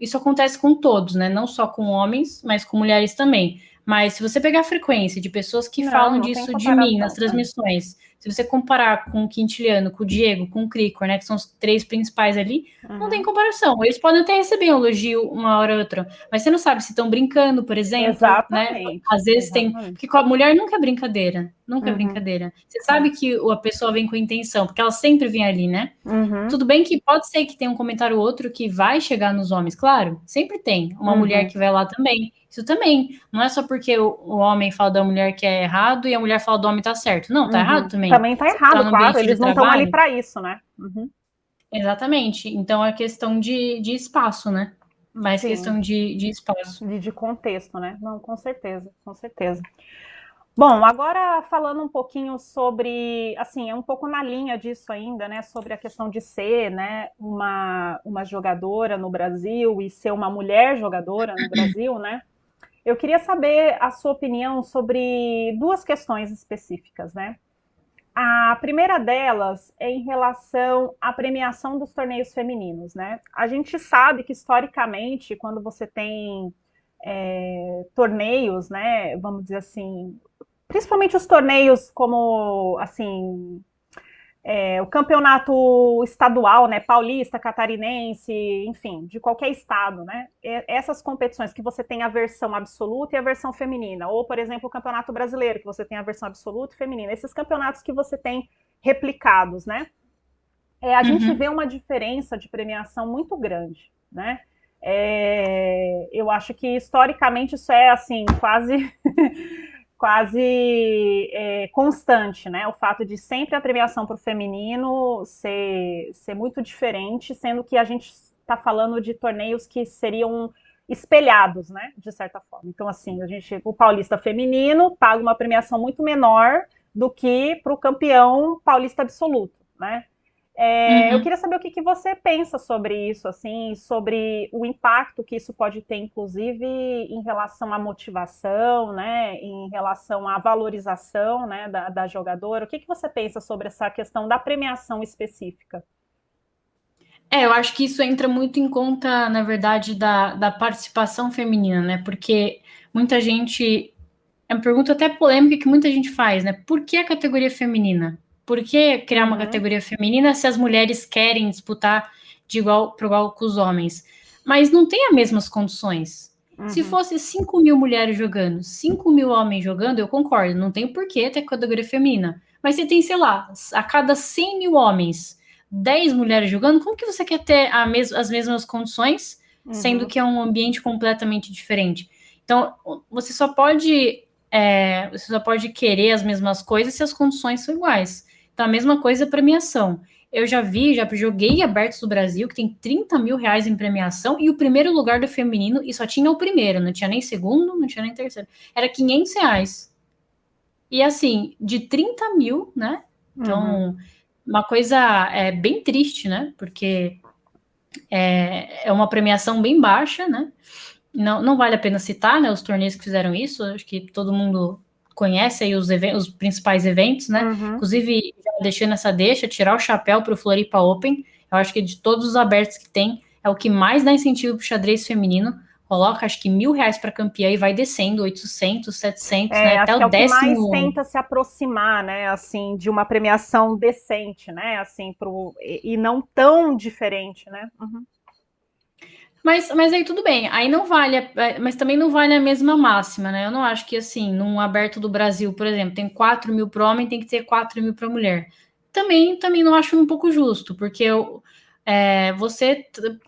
isso acontece com todos, né? Não só com homens, mas com mulheres também. Mas se você pegar a frequência de pessoas que Não, falam não tem disso de mim nas comparação. transmissões, se você comparar com o Quintiliano, com o Diego, com o Cricor, né? Que são os três principais ali, não tem Uhum. comparação. Eles podem até receber um elogio uma hora ou outra, mas você não sabe se estão brincando, por exemplo, né? Exatamente, Às vezes tem. exatamente. Porque com a mulher nunca é brincadeira. Nunca é Uhum. brincadeira. Você É. sabe que a pessoa vem com intenção, porque ela sempre vem ali, né? Uhum. Tudo bem que pode ser que tenha um comentário ou outro que vai chegar nos homens, claro, sempre tem uma mulher Uhum. que vai lá também. Isso também, não é só porque o homem fala da mulher que é errado e a mulher fala do homem tá certo. Não, tá errado Uhum. também. Também tá Você tá errado, no claro, ambiente de eles não estão ali trabalho, para isso, né? Uhum. exatamente. Então é questão de espaço, né? Mais Sim, questão de espaço. de contexto, né? Não, com certeza, com certeza. Bom, agora falando um pouquinho sobre, assim, é um pouco na linha disso ainda, né, sobre a questão de ser, né, uma jogadora no Brasil e ser uma mulher jogadora no Brasil, né? Eu queria saber a sua opinião sobre duas questões específicas, né? A primeira delas é em relação à premiação dos torneios femininos, né? A gente sabe que historicamente, quando você tem torneios, né, vamos dizer assim, principalmente os torneios como assim o campeonato estadual, né, paulista, catarinense, enfim, de qualquer estado, né, essas competições que você tem a versão absoluta e a versão feminina, ou por exemplo o campeonato brasileiro que você tem a versão absoluta e feminina, esses campeonatos que você tem replicados, né, a gente vê Uhum. uma diferença de premiação muito grande, né? Eu acho que historicamente isso é assim quase quase constante, né? O fato de sempre a premiação para o feminino ser muito diferente, sendo que a gente está falando de torneios que seriam espelhados, né? De certa forma. Então, assim, o paulista feminino paga uma premiação muito menor do que para o campeão paulista absoluto, né? Eu Uhum. queria saber o que você pensa sobre isso, assim, sobre o impacto que isso pode ter, inclusive, em relação à motivação, né, em relação à valorização, né, da jogadora. O que você pensa sobre essa questão da premiação específica? Eu acho que isso entra muito em conta, na verdade, da participação feminina, né? Porque muita gente. É uma pergunta até polêmica que muita gente faz, né? Por que a categoria feminina? Por que criar uma Uhum, categoria feminina se as mulheres querem disputar de igual para igual com os homens? Mas não tem as mesmas condições. Se uhum, fosse 5 mil mulheres jogando, 5 mil homens jogando, eu concordo, não tem porquê ter categoria feminina. Mas você tem, sei lá, a cada 100 mil homens, 10 mulheres jogando, como que você quer ter as mesmas condições, sendo uhum, que é um ambiente completamente diferente? Então, você só pode querer as mesmas coisas se as condições são iguais. Então, a mesma coisa é premiação. Eu já joguei abertos do Brasil, que tem 30 mil reais em premiação, e o primeiro lugar do feminino, e só tinha o primeiro, não tinha nem segundo, não tinha nem terceiro. Era 500 reais. E assim, de 30 mil, né? uhum. Então, uma coisa bem triste, né? Porque é uma premiação bem baixa, né? Não vale a pena citar, né, os torneios que fizeram isso, acho que todo mundo conhece aí os principais eventos, né? Uhum. Inclusive, já deixando essa deixa, tirar o chapéu para o Floripa Open, eu acho que de todos os abertos que tem, é o que mais dá incentivo para o xadrez feminino, coloca acho que R$ 1.000 para campeã e vai descendo, 800, 700, né, até Acho o que é o que mais décimo. tenta se aproximar, né, assim, de uma premiação decente, né, assim, e não tão diferente, né? Uhum. Mas aí tudo bem, aí não vale, mas também não vale a mesma máxima, né? Eu não acho que assim, num aberto do Brasil, por exemplo, tem 4 mil para homem, tem que ter 4 mil para mulher. Também não acho um pouco justo, porque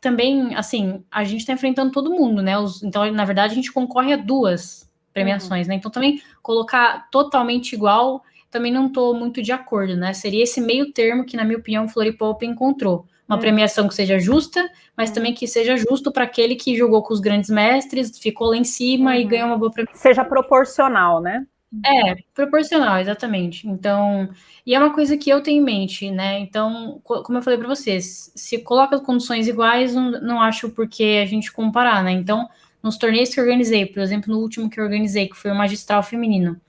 também, assim, a gente está enfrentando todo mundo, né? Então, na verdade, a gente concorre a duas Uhum. premiações, né? Então, também colocar totalmente igual, também não estou muito de acordo, né? Seria esse meio termo que, na minha opinião, o Floripa Open encontrou. Uma Uhum. premiação que seja justa, mas também Uhum. que seja justo para aquele que jogou com os grandes mestres, ficou lá em cima e Uhum. ganhou uma boa Que seja premiação. proporcional, né? Proporcional, exatamente. Então, e é uma coisa que eu tenho em mente, né? Então, como eu falei para vocês, se coloca condições iguais, não acho por que a gente comparar, né? Então, nos torneios que eu organizei, por exemplo, no último que eu organizei, que foi o Magistral Feminino,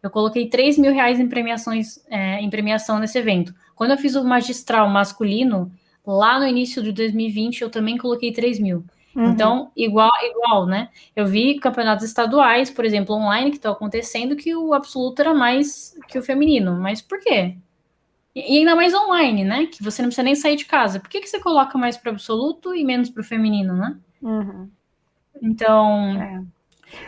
eu coloquei R$ 3.000 em premiações, em premiação nesse evento. Quando eu fiz o Magistral masculino, lá no início de 2020, eu também coloquei 3.000. Uhum. Então, igual, né? Eu vi campeonatos estaduais, por exemplo, online, que estão acontecendo, que o absoluto era mais que o feminino. Mas por quê? E ainda mais online, né? Que você não precisa nem sair de casa. Por que você coloca mais para o absoluto e menos para o feminino, né? Uhum. Então,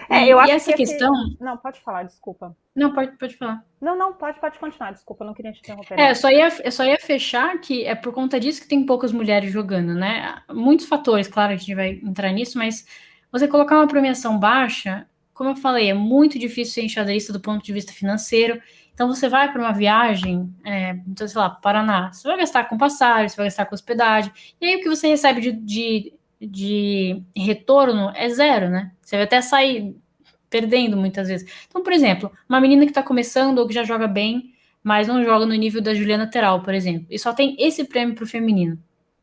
Eu e acho essa que esse. questão. Não, pode falar, desculpa. Não, pode falar. Não, não, pode continuar, desculpa, eu não queria te interromper, É, não. eu só ia fechar que é por conta disso que tem poucas mulheres jogando, né? Muitos fatores, claro, a gente vai entrar nisso, mas você colocar uma premiação baixa, como eu falei, é muito difícil ser enxadrista do ponto de vista financeiro. Então você vai para uma viagem, então, sei lá, Paraná, você vai gastar com passagem, você vai gastar com hospedagem, e aí o que você recebe de retorno é zero, né? Você vai até sair perdendo muitas vezes. Então, por exemplo, uma menina que está começando ou que já joga bem, mas não joga no nível da Juliana Teral, por exemplo, e só tem esse prêmio pro feminino.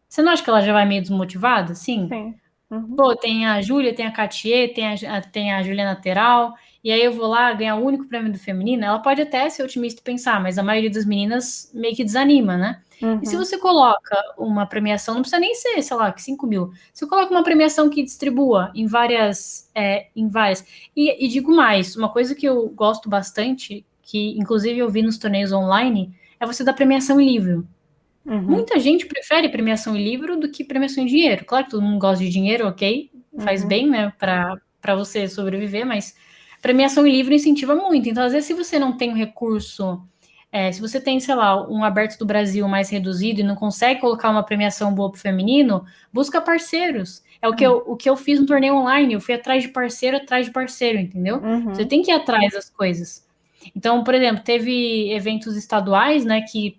Você não acha que ela já vai meio desmotivada? Sim. Sim. Uhum. Pô, tem a Júlia, tem a Catier, tem a Juliana Teral, e aí eu vou lá ganhar o único prêmio do feminino. Ela pode até ser otimista e pensar, mas a maioria das meninas meio que desanima, né? E se Uhum. você coloca uma premiação, não precisa nem ser, sei lá, 5 mil. Você coloca uma premiação que distribua em várias. E digo mais, uma coisa que eu gosto bastante, que inclusive eu vi nos torneios online, é você dar premiação em livro. Uhum. Muita gente prefere premiação em livro do que premiação em dinheiro. Claro que todo mundo gosta de dinheiro, ok? Faz Uhum. bem, né, para você sobreviver, mas premiação em livro incentiva muito. Então, às vezes, se você não tem um recurso, se você tem, sei lá, um aberto do Brasil mais reduzido e não consegue colocar uma premiação boa pro feminino, busca parceiros. É o que eu fiz no torneio online. Eu fui atrás de parceiro, entendeu? Você Uhum. tem que ir atrás das coisas. Então, por exemplo, teve eventos estaduais, né, que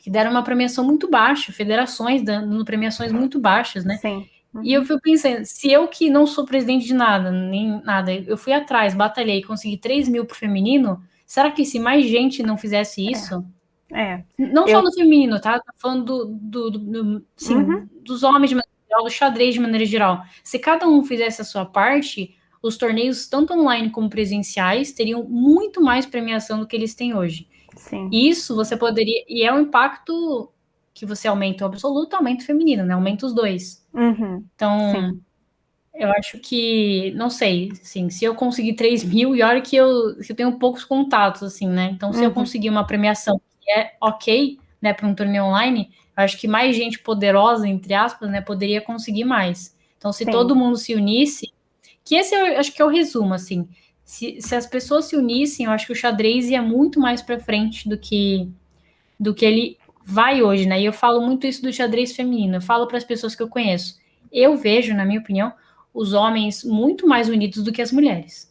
deram uma premiação muito baixa, federações dando premiações muito baixas, né? Sim. E eu Uhum. fui pensando, se eu que não sou presidente de nada, nem nada, eu fui atrás, batalhei, consegui 3.000 pro feminino, será que se mais gente não fizesse isso, É. não só Eu. no feminino, tá? Tô falando Uhum. dos homens de maneira geral, do xadrez de maneira geral, se cada um fizesse a sua parte, os torneios, tanto online como presenciais, teriam muito mais premiação do que eles têm hoje. Sim. Isso você poderia. E é um impacto que você aumenta o absoluto, aumenta o feminino, né? Aumenta os dois. Uhum. Então, Sim. eu acho que, não sei, assim, se eu conseguir 3.000, e olha que eu tenho poucos contatos, assim, né? Então, se eu Uhum. conseguir uma premiação que é ok, né, para um torneio online, eu acho que mais gente poderosa, entre aspas, né, poderia conseguir mais. Então, se todo Sim. mundo se unisse, que esse eu acho que é o resumo, assim. Se as pessoas se unissem, eu acho que o xadrez ia muito mais para frente do que ele vai hoje, né? E eu falo muito isso do xadrez feminino. Eu falo para as pessoas que eu conheço. Eu vejo, na minha opinião, os homens muito mais unidos do que as mulheres.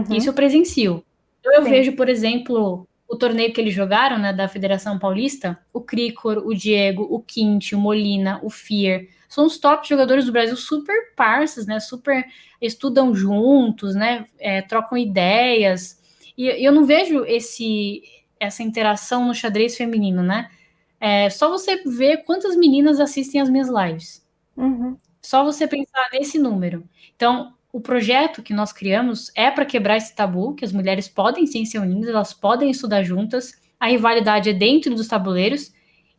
Isso eu Uhum. presencio. Então, eu Sim. vejo, por exemplo, o torneio que eles jogaram, né, da Federação Paulista, o Cricor, o Diego, o Quinte, o Molina, o Fier, são os top jogadores do Brasil, super parças, né, super estudam juntos, né, trocam ideias, e eu não vejo essa interação no xadrez feminino, né, só você ver quantas meninas assistem às minhas lives. Uhum. Só você pensar nesse número. Então, o projeto que nós criamos é para quebrar esse tabu, que as mulheres podem sim ser unidas, elas podem estudar juntas, a rivalidade é dentro dos tabuleiros,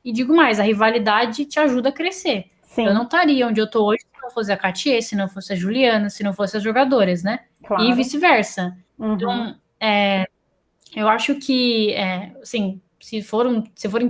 e digo mais, a rivalidade te ajuda a crescer. Eu não Sim. estaria onde eu estou hoje se não fosse a Katia, se não fosse a Juliana, se não fossem as jogadoras, né? E Claro. vice-versa. Uhum. Então, eu acho que, assim, se forem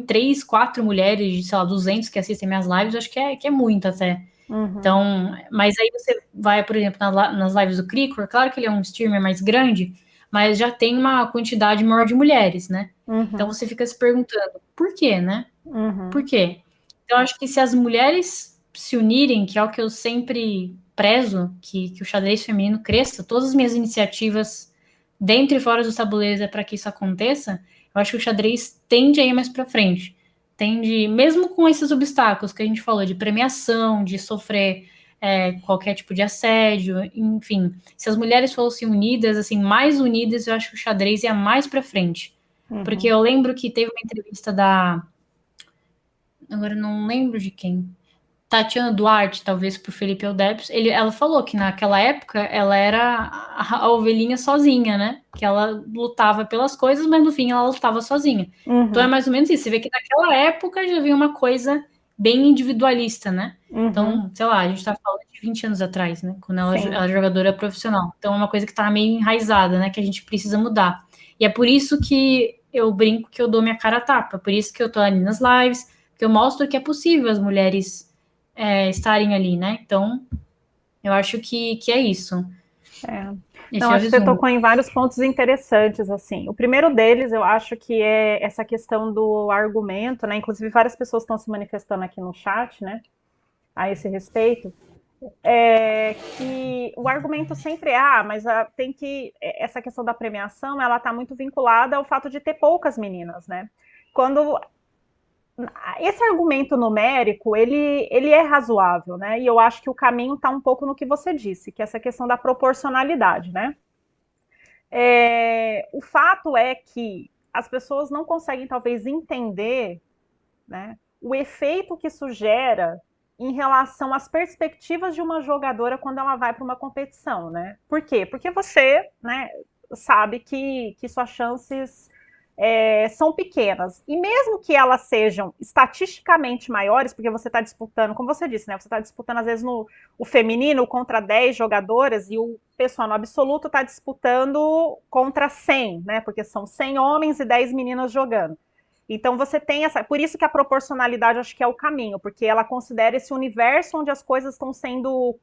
3, 4 mulheres, sei lá, 200 que assistem minhas lives, eu acho que é muito até. Uhum. Então, mas aí você vai, por exemplo, nas lives do Cricor, claro que ele é um streamer mais grande, mas já tem uma quantidade maior de mulheres, né? Então Uhum. você fica se perguntando, por quê, né? Por Uhum. quê? Então, eu acho que se as mulheres se unirem, que é o que eu sempre prezo, que o xadrez feminino cresça, todas as minhas iniciativas dentro e fora dos tabuleiros é para que isso aconteça, eu acho que o xadrez tende a ir mais para frente. Tende, mesmo com esses obstáculos que a gente falou, de premiação, de sofrer qualquer tipo de assédio, enfim. Se as mulheres fossem unidas, assim, mais unidas, eu acho que o xadrez ia mais para frente. Porque eu lembro que teve uma entrevista agora eu não lembro de quem, Tatiana Duarte, talvez pro Felipe Eudebs, ela falou que naquela época ela era a ovelhinha sozinha, né? Que ela lutava pelas coisas, mas no fim ela lutava sozinha. Então é mais ou menos isso. Você vê que naquela época já havia uma coisa bem individualista, né? Então, sei lá, a gente tá falando de 20 anos atrás, né? Quando ela é jogadora profissional. Então é uma coisa que tá meio enraizada, né? Que a gente precisa mudar. E é por isso que eu brinco que eu dou minha cara a tapa. Por isso que eu tô ali nas lives, que eu mostro que é possível as mulheres estarem ali, né? Então, eu acho que é isso. Não, Esse é o acho que você resumo. tocou em vários pontos interessantes, assim. O primeiro deles, eu acho que é essa questão do argumento, né? Inclusive, várias pessoas estão se manifestando aqui no chat, né? A esse respeito. Que o argumento sempre é, mas tem que. Essa questão da premiação, ela está muito vinculada ao fato de ter poucas meninas, né? Quando esse argumento numérico, ele é razoável, né? E eu acho que o caminho está um pouco no que você disse, que é essa questão da proporcionalidade, né? O fato é que as pessoas não conseguem, talvez, entender, né, o efeito que isso gera em relação às perspectivas de uma jogadora quando ela vai para uma competição, né? Por quê? Porque você, né, sabe que suas chances são pequenas. E mesmo que elas sejam estatisticamente maiores, porque você está disputando, como você disse, né? Você está disputando, às vezes, o feminino contra 10 jogadoras e o pessoal no absoluto está disputando contra 100, né? Porque são 100 homens e 10 meninas jogando. Então você tem essa. Por isso que a proporcionalidade acho que é o caminho, porque ela considera esse universo onde as coisas estão sendo.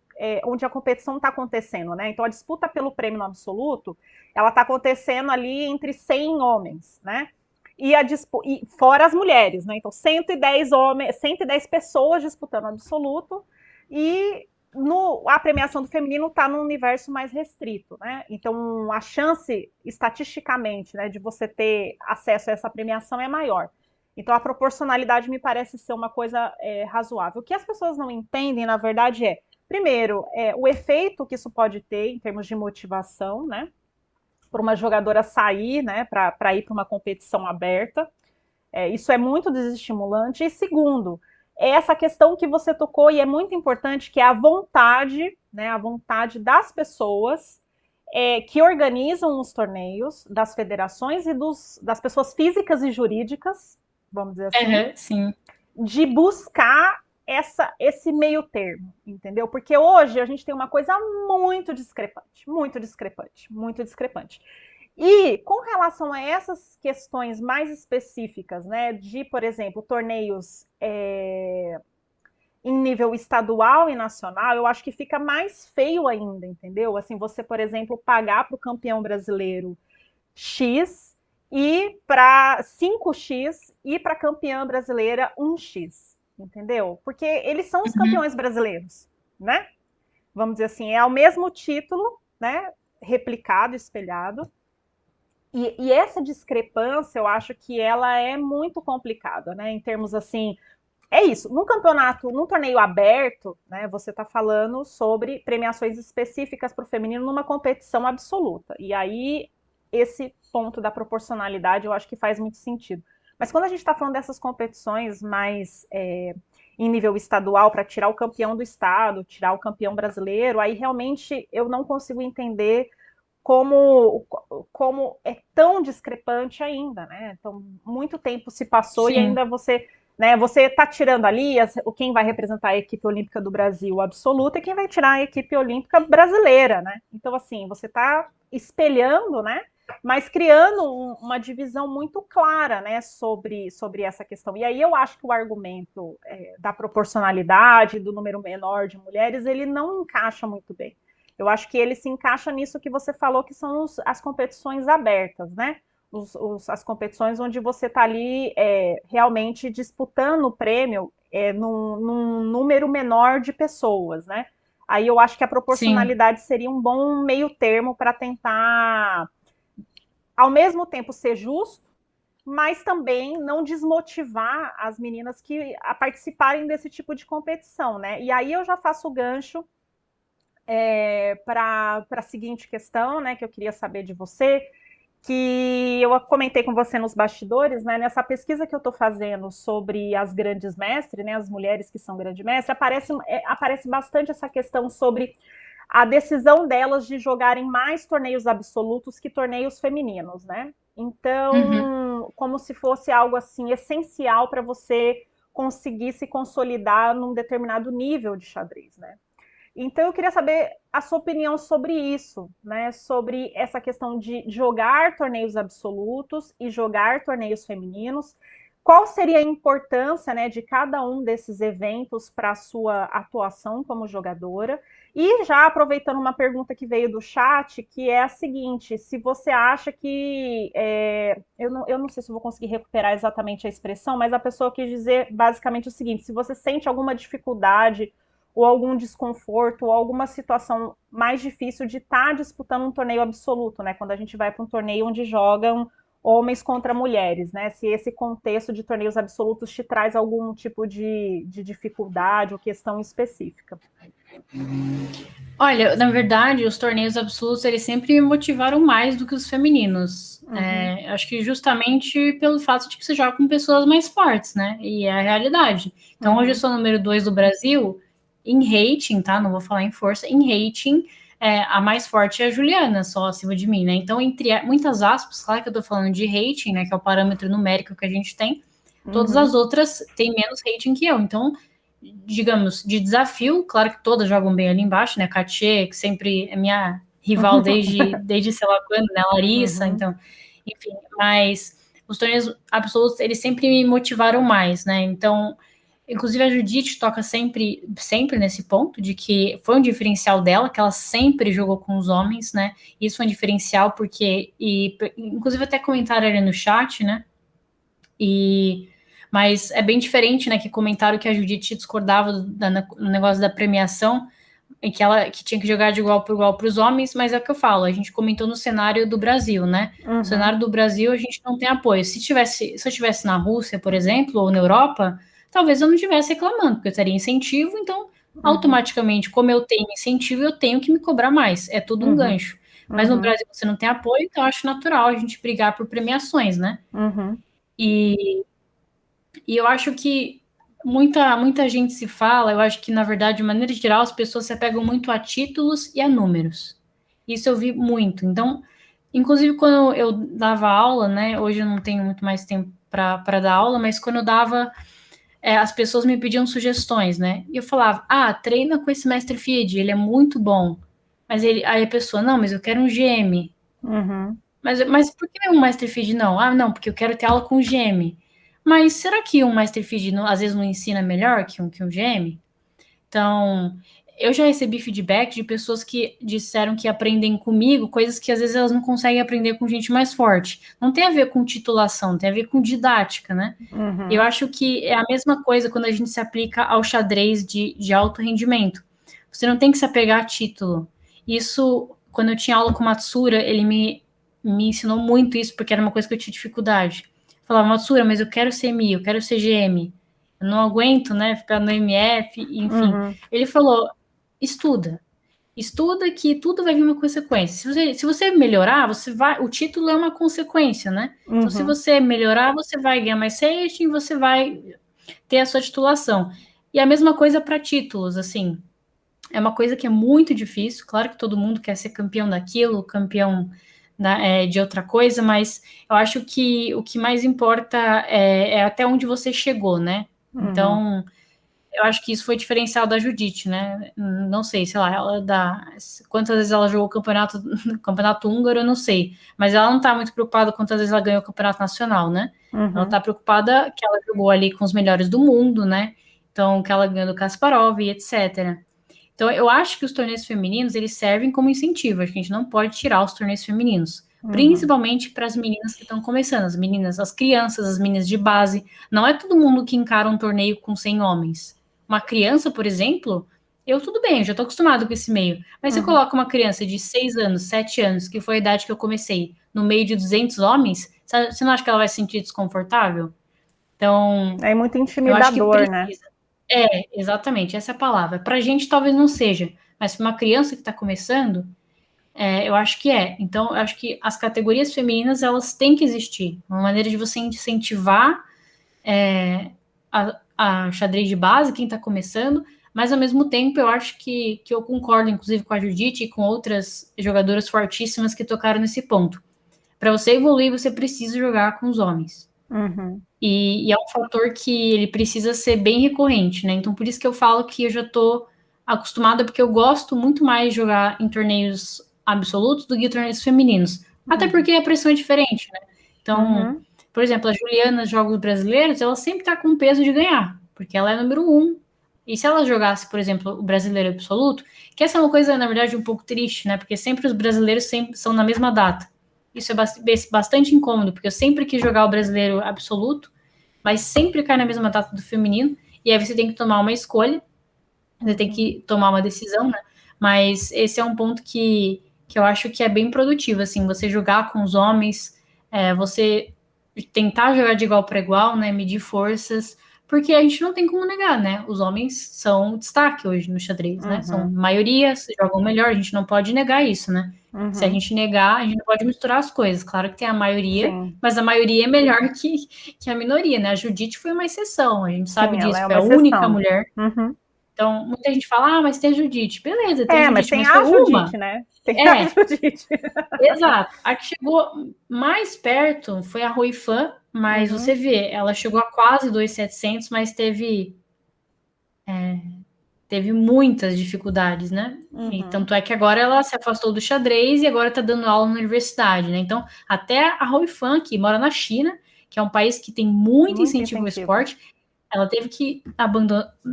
Onde a competição está acontecendo, né? Então a disputa pelo prêmio no absoluto, ela está acontecendo ali entre 100 homens, né? E fora as mulheres, né? Então 110 homens, 110 pessoas disputando o absoluto, e a premiação do feminino está num universo mais restrito, né? Então a chance estatisticamente, né, de você ter acesso a essa premiação é maior. Então a proporcionalidade me parece ser uma coisa razoável. O que as pessoas não entendem, na verdade, primeiro, o efeito que isso pode ter em termos de motivação, né? Para uma jogadora sair, né, para ir para uma competição aberta. Isso é muito desestimulante. E segundo, essa questão que você tocou e é muito importante, que é a vontade, né, a vontade das pessoas que organizam os torneios, das federações e das pessoas físicas e jurídicas, vamos dizer assim, Sim. de buscar esse meio termo, entendeu? Porque hoje a gente tem uma coisa muito discrepante, muito discrepante, muito discrepante. E com relação a essas questões mais específicas, né, de, por exemplo, torneios em nível estadual e nacional, eu acho que fica mais feio ainda, entendeu? Assim, você, por exemplo, pagar para o campeão brasileiro X e para 5x e para a campeã brasileira 1x, entendeu? Porque eles são os campeões brasileiros, né? Vamos dizer assim, é o mesmo título, né? Replicado, espelhado. E essa discrepância, eu acho que ela é muito complicada, né? Em termos assim, é isso. Num campeonato, num torneio aberto, né? Você está falando sobre premiações específicas para o feminino numa competição absoluta. E aí, esse ponto da proporcionalidade, eu acho que faz muito sentido. Mas quando a gente está falando dessas competições mais em nível estadual, para tirar o campeão do estado, tirar o campeão brasileiro, aí realmente eu não consigo entender como é tão discrepante ainda, né? Então, muito tempo se passou e Sim. ainda você está tirando ali quem vai representar a equipe olímpica do Brasil absoluta e quem vai tirar a equipe olímpica brasileira, né? Então, assim, você está espelhando, né? Mas criando uma divisão muito clara, né, sobre essa questão. E aí eu acho que o argumento da proporcionalidade, do número menor de mulheres, ele não encaixa muito bem. Eu acho que ele se encaixa nisso que você falou, que são as competições abertas, né? As competições onde você está ali realmente disputando o prêmio num número menor de pessoas, né? Aí eu acho que a Sim. proporcionalidade seria um bom meio termo para tentar, ao mesmo tempo, ser justo, mas também não desmotivar as meninas a participarem desse tipo de competição, né? E aí eu já faço o gancho para a seguinte questão, né, que eu queria saber de você, que eu comentei com você nos bastidores, né, nessa pesquisa que eu estou fazendo sobre as grandes mestres, né, as mulheres que são grandes mestres, aparece bastante essa questão sobre a decisão delas de jogarem mais torneios absolutos que torneios femininos, né? Uhum. Então, como se fosse algo assim essencial para você conseguir se consolidar num determinado nível de xadrez, né? Então, eu queria saber a sua opinião sobre isso, né? Sobre essa questão de jogar torneios absolutos e jogar torneios femininos. Qual seria a importância, né, de cada um desses eventos para a sua atuação como jogadora? E já aproveitando uma pergunta que veio do chat, que é a seguinte: se você acha que. Eu não sei se eu vou conseguir recuperar exatamente a expressão, mas a pessoa quis dizer basicamente o seguinte: se você sente alguma dificuldade ou algum desconforto, ou alguma situação mais difícil de estar disputando um torneio absoluto, né? Quando a gente vai para um torneio onde jogam homens contra mulheres, né? Se esse contexto de torneios absolutos te traz algum tipo de dificuldade ou questão específica. Olha, na verdade, os torneios absolutos, eles sempre me motivaram mais do que os femininos. Uhum, Acho que justamente pelo fato de que você joga com pessoas mais fortes, né? E é a realidade. Então, hoje eu uhum, sou número 2 do Brasil, em rating, tá? Não vou falar em força, em rating, a mais forte é a Juliana, só acima de mim, né? Então, entre muitas aspas, claro que eu tô falando de rating, né? Que é o parâmetro numérico que a gente tem, todas as uhum, outras têm menos rating que eu. Então, digamos, de desafio, claro que todas jogam bem ali embaixo, né? Katia, que sempre é minha rival desde sei lá quando, né? Larissa, uhum, então, enfim, mas os torneios absolutos, eles sempre me motivaram mais, né? Então, inclusive a Judite toca sempre nesse ponto de que foi um diferencial dela, que ela sempre jogou com os homens, né? Isso foi um diferencial inclusive até comentaram ali no chat, né? E mas é bem diferente, né? Que comentaram que a Judite discordava no negócio da premiação, em que ela que tinha que jogar de igual para igual para os homens, mas é o que eu falo, a gente comentou no cenário do Brasil, né? No uhum, cenário do Brasil a gente não tem apoio. Se eu estivesse na Rússia, por exemplo, ou na Europa, talvez eu não estivesse reclamando, porque eu teria incentivo, então uhum, automaticamente, como eu tenho incentivo, eu tenho que me cobrar mais. É tudo um uhum, gancho. Mas no uhum, Brasil você não tem apoio, então eu acho natural a gente brigar por premiações, né? uhum, E e eu acho que muita gente se fala, eu acho que, na verdade, de maneira geral, as pessoas se apegam muito a títulos e a números. Isso eu vi muito. Então, inclusive, quando eu dava aula, né? Hoje eu não tenho muito mais tempo para dar aula, mas quando eu dava, as pessoas me pediam sugestões, né? E eu falava, treina com esse mestre Feed, ele é muito bom. Aí a pessoa, não, mas eu quero um GM. uhum, Mas por que um Master Feed não? Não, porque eu quero ter aula com o GM. Mas será que um Master Feed às vezes não ensina melhor que um GM? Então, eu já recebi feedback de pessoas que disseram que aprendem comigo coisas que às vezes elas não conseguem aprender com gente mais forte. Não tem a ver com titulação, tem a ver com didática, né? E eu uhum, acho que é a mesma coisa quando a gente se aplica ao xadrez de alto rendimento. Você não tem que se apegar a título. Isso, quando eu tinha aula com o Matsura, ele me ensinou muito isso, porque era uma coisa que eu tinha dificuldade. Eu falava, Matsura, mas eu quero ser MI, eu quero ser GM. Eu não aguento, né, ficar no MF, enfim. uhum, Ele falou, estuda. Estuda que tudo vai vir uma consequência. Se você melhorar, o título é uma consequência, né? Então, se uhum, você melhorar, você vai ganhar mais rating, você vai ter a sua titulação. E a mesma coisa para títulos, assim, é uma coisa que é muito difícil. Claro que todo mundo quer ser campeão daquilo, campeão de outra coisa, mas eu acho que o que mais importa é até onde você chegou, né? uhum, Então, eu acho que isso foi diferencial da Judite, né? Não sei, sei lá, quantas vezes ela jogou campeonato húngaro, eu não sei. Mas ela não tá muito preocupada quantas vezes ela ganhou o campeonato nacional, né? Ela uhum, tá preocupada que ela jogou ali com os melhores do mundo, né? Então, que ela ganhou do Kasparov e etc. Então, eu acho que os torneios femininos, eles servem como incentivo. A gente não pode tirar os torneios femininos. uhum, Principalmente para as meninas que estão começando, as meninas, as crianças, as meninas de base. Não é todo mundo que encara um torneio com 100 homens. Uma criança, por exemplo, Eu tudo bem, eu já tô acostumado com esse meio. Mas você Uhum. coloca uma criança de 6 anos, 7 anos, que foi a idade que eu comecei, no meio de 200 homens, você não acha que ela vai se sentir desconfortável? Então, É muito eu acho que intimidador, né? precisa. É, exatamente, essa é a palavra. Pra gente talvez não seja, mas pra uma criança que tá começando, eu acho que é. Então, eu acho que as categorias femininas, elas têm que existir. Uma maneira de você incentivar a xadrez de base, quem está começando, mas ao mesmo tempo eu acho que eu concordo, inclusive, com a Judite e com outras jogadoras fortíssimas que tocaram nesse ponto. Para você evoluir, você precisa jogar com os homens. Uhum. E é um fator que ele precisa ser bem recorrente, né? Então, por isso que eu falo que eu já estou acostumada, porque eu gosto muito mais de jogar em torneios absolutos do que em torneios femininos. Até Uhum. porque a pressão é diferente, né? Então, Uhum. por exemplo, a Juliana, nos Jogos Brasileiros, ela sempre está com peso de ganhar, porque ela é número um. E se ela jogasse, por exemplo, o brasileiro absoluto, que essa é uma coisa, na verdade, um pouco triste, né? Porque sempre os brasileiros sempre são na mesma data. Isso é bastante incômodo, porque eu sempre quis jogar o brasileiro absoluto, mas sempre cai na mesma data do feminino, e aí você tem que tomar uma escolha, você tem Uhum. que tomar uma decisão, né? Mas esse é um ponto que eu acho que é bem produtivo, assim, você jogar com os homens, você tentar jogar de igual para igual, né? Medir forças, porque a gente não tem como negar, né? Os homens são destaque hoje no xadrez, né? São Uhum. maioria, jogam melhor, a gente não pode negar isso, né? Se a Uhum. gente negar, a gente não pode misturar as coisas. Claro que tem a maioria, Sim, mas a maioria é melhor que a minoria, né? A Judite foi uma exceção, a gente sabe sim, ela disso, é foi uma a única exceção. mulher. Uhum. Então, muita gente fala, ah, mas tem a Judite. Beleza, tem a É, mas Judite, tem mas foi a uma. Judite, né? Tem a É, Judite. exato. A que chegou mais perto foi a Ruifan, mas você Uhum. vê, ela chegou a quase 2.700, mas teve muitas dificuldades, né? E Uhum. tanto é que agora ela se afastou do xadrez e agora está dando aula na universidade, né? Então, até a Ruifan, que mora na China, que é um país que tem muito Muito incentivo ao incentivo. esporte, ela teve que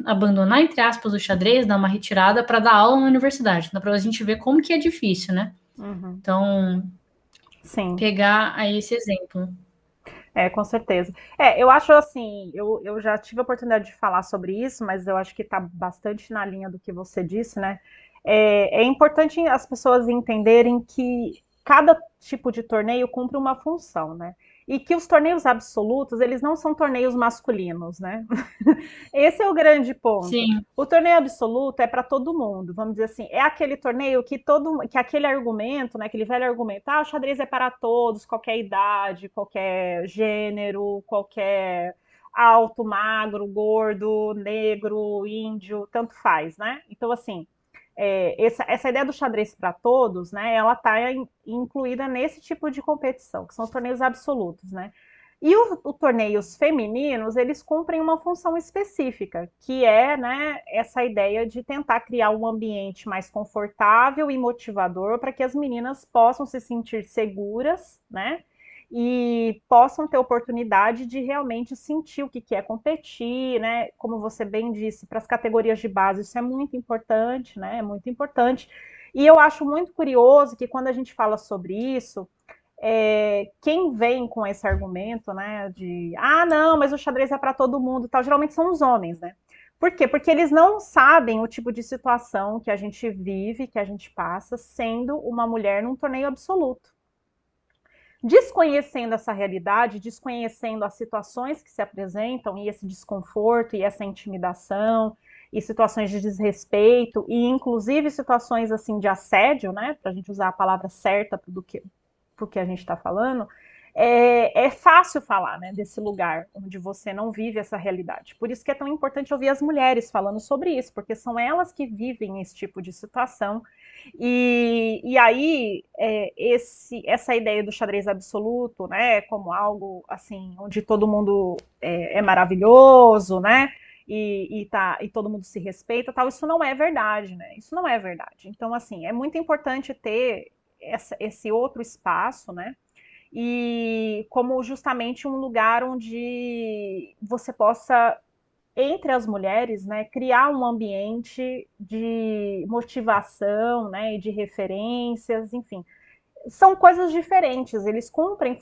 abandonar, entre aspas, o xadrez, dar uma retirada para dar aula na universidade. Então, para a gente ver como que é difícil, né? Uhum. Então, Sim. pegar aí esse exemplo. É, com certeza. É, eu acho assim, eu já tive a oportunidade de falar sobre isso, mas eu acho que está bastante na linha do que você disse, né? É importante as pessoas entenderem que cada tipo de torneio cumpre uma função, né? E que os torneios absolutos, eles não são torneios masculinos, né? Esse é o grande ponto. Sim, O torneio absoluto é para todo mundo, vamos dizer assim, é aquele torneio que aquele argumento, né, aquele velho argumento, o xadrez é para todos, qualquer idade, qualquer gênero, qualquer alto, magro, gordo, negro, índio, tanto faz, né? Então, assim, essa ideia do xadrez para todos, né, ela está incluída nesse tipo de competição, que são os torneios absolutos, né? E os torneios femininos, eles cumprem uma função específica, que é, né, essa ideia de tentar criar um ambiente mais confortável e motivador para que as meninas possam se sentir seguras, né? E possam ter oportunidade de realmente sentir o que é competir, né? Como você bem disse, para as categorias de base isso é muito importante, né? É muito importante. E eu acho muito curioso que quando a gente fala sobre isso, quem vem com esse argumento, né, de não, mas o xadrez é para todo mundo, tal, geralmente são os homens, né? Por quê? Porque eles não sabem o tipo de situação que a gente vive, que a gente passa, sendo uma mulher num torneio absoluto. Desconhecendo essa realidade, desconhecendo as situações que se apresentam e esse desconforto e essa intimidação e situações de desrespeito e inclusive situações assim de assédio, né, para a gente usar a palavra certa do que porque a gente está falando, é fácil falar, né, desse lugar onde você não vive essa realidade. Por isso que é tão importante ouvir as mulheres falando sobre isso, porque são elas que vivem esse tipo de situação. E aí, essa ideia do xadrez absoluto, né, como algo assim, onde todo mundo é maravilhoso, né, e todo mundo se respeita, tal, isso não é verdade, né? Isso não é verdade. Então, assim, é muito importante ter esse outro espaço, né? E como justamente um lugar onde você possa, entre as mulheres, né, criar um ambiente de motivação, né, e de referências, enfim. São coisas diferentes, eles cumprem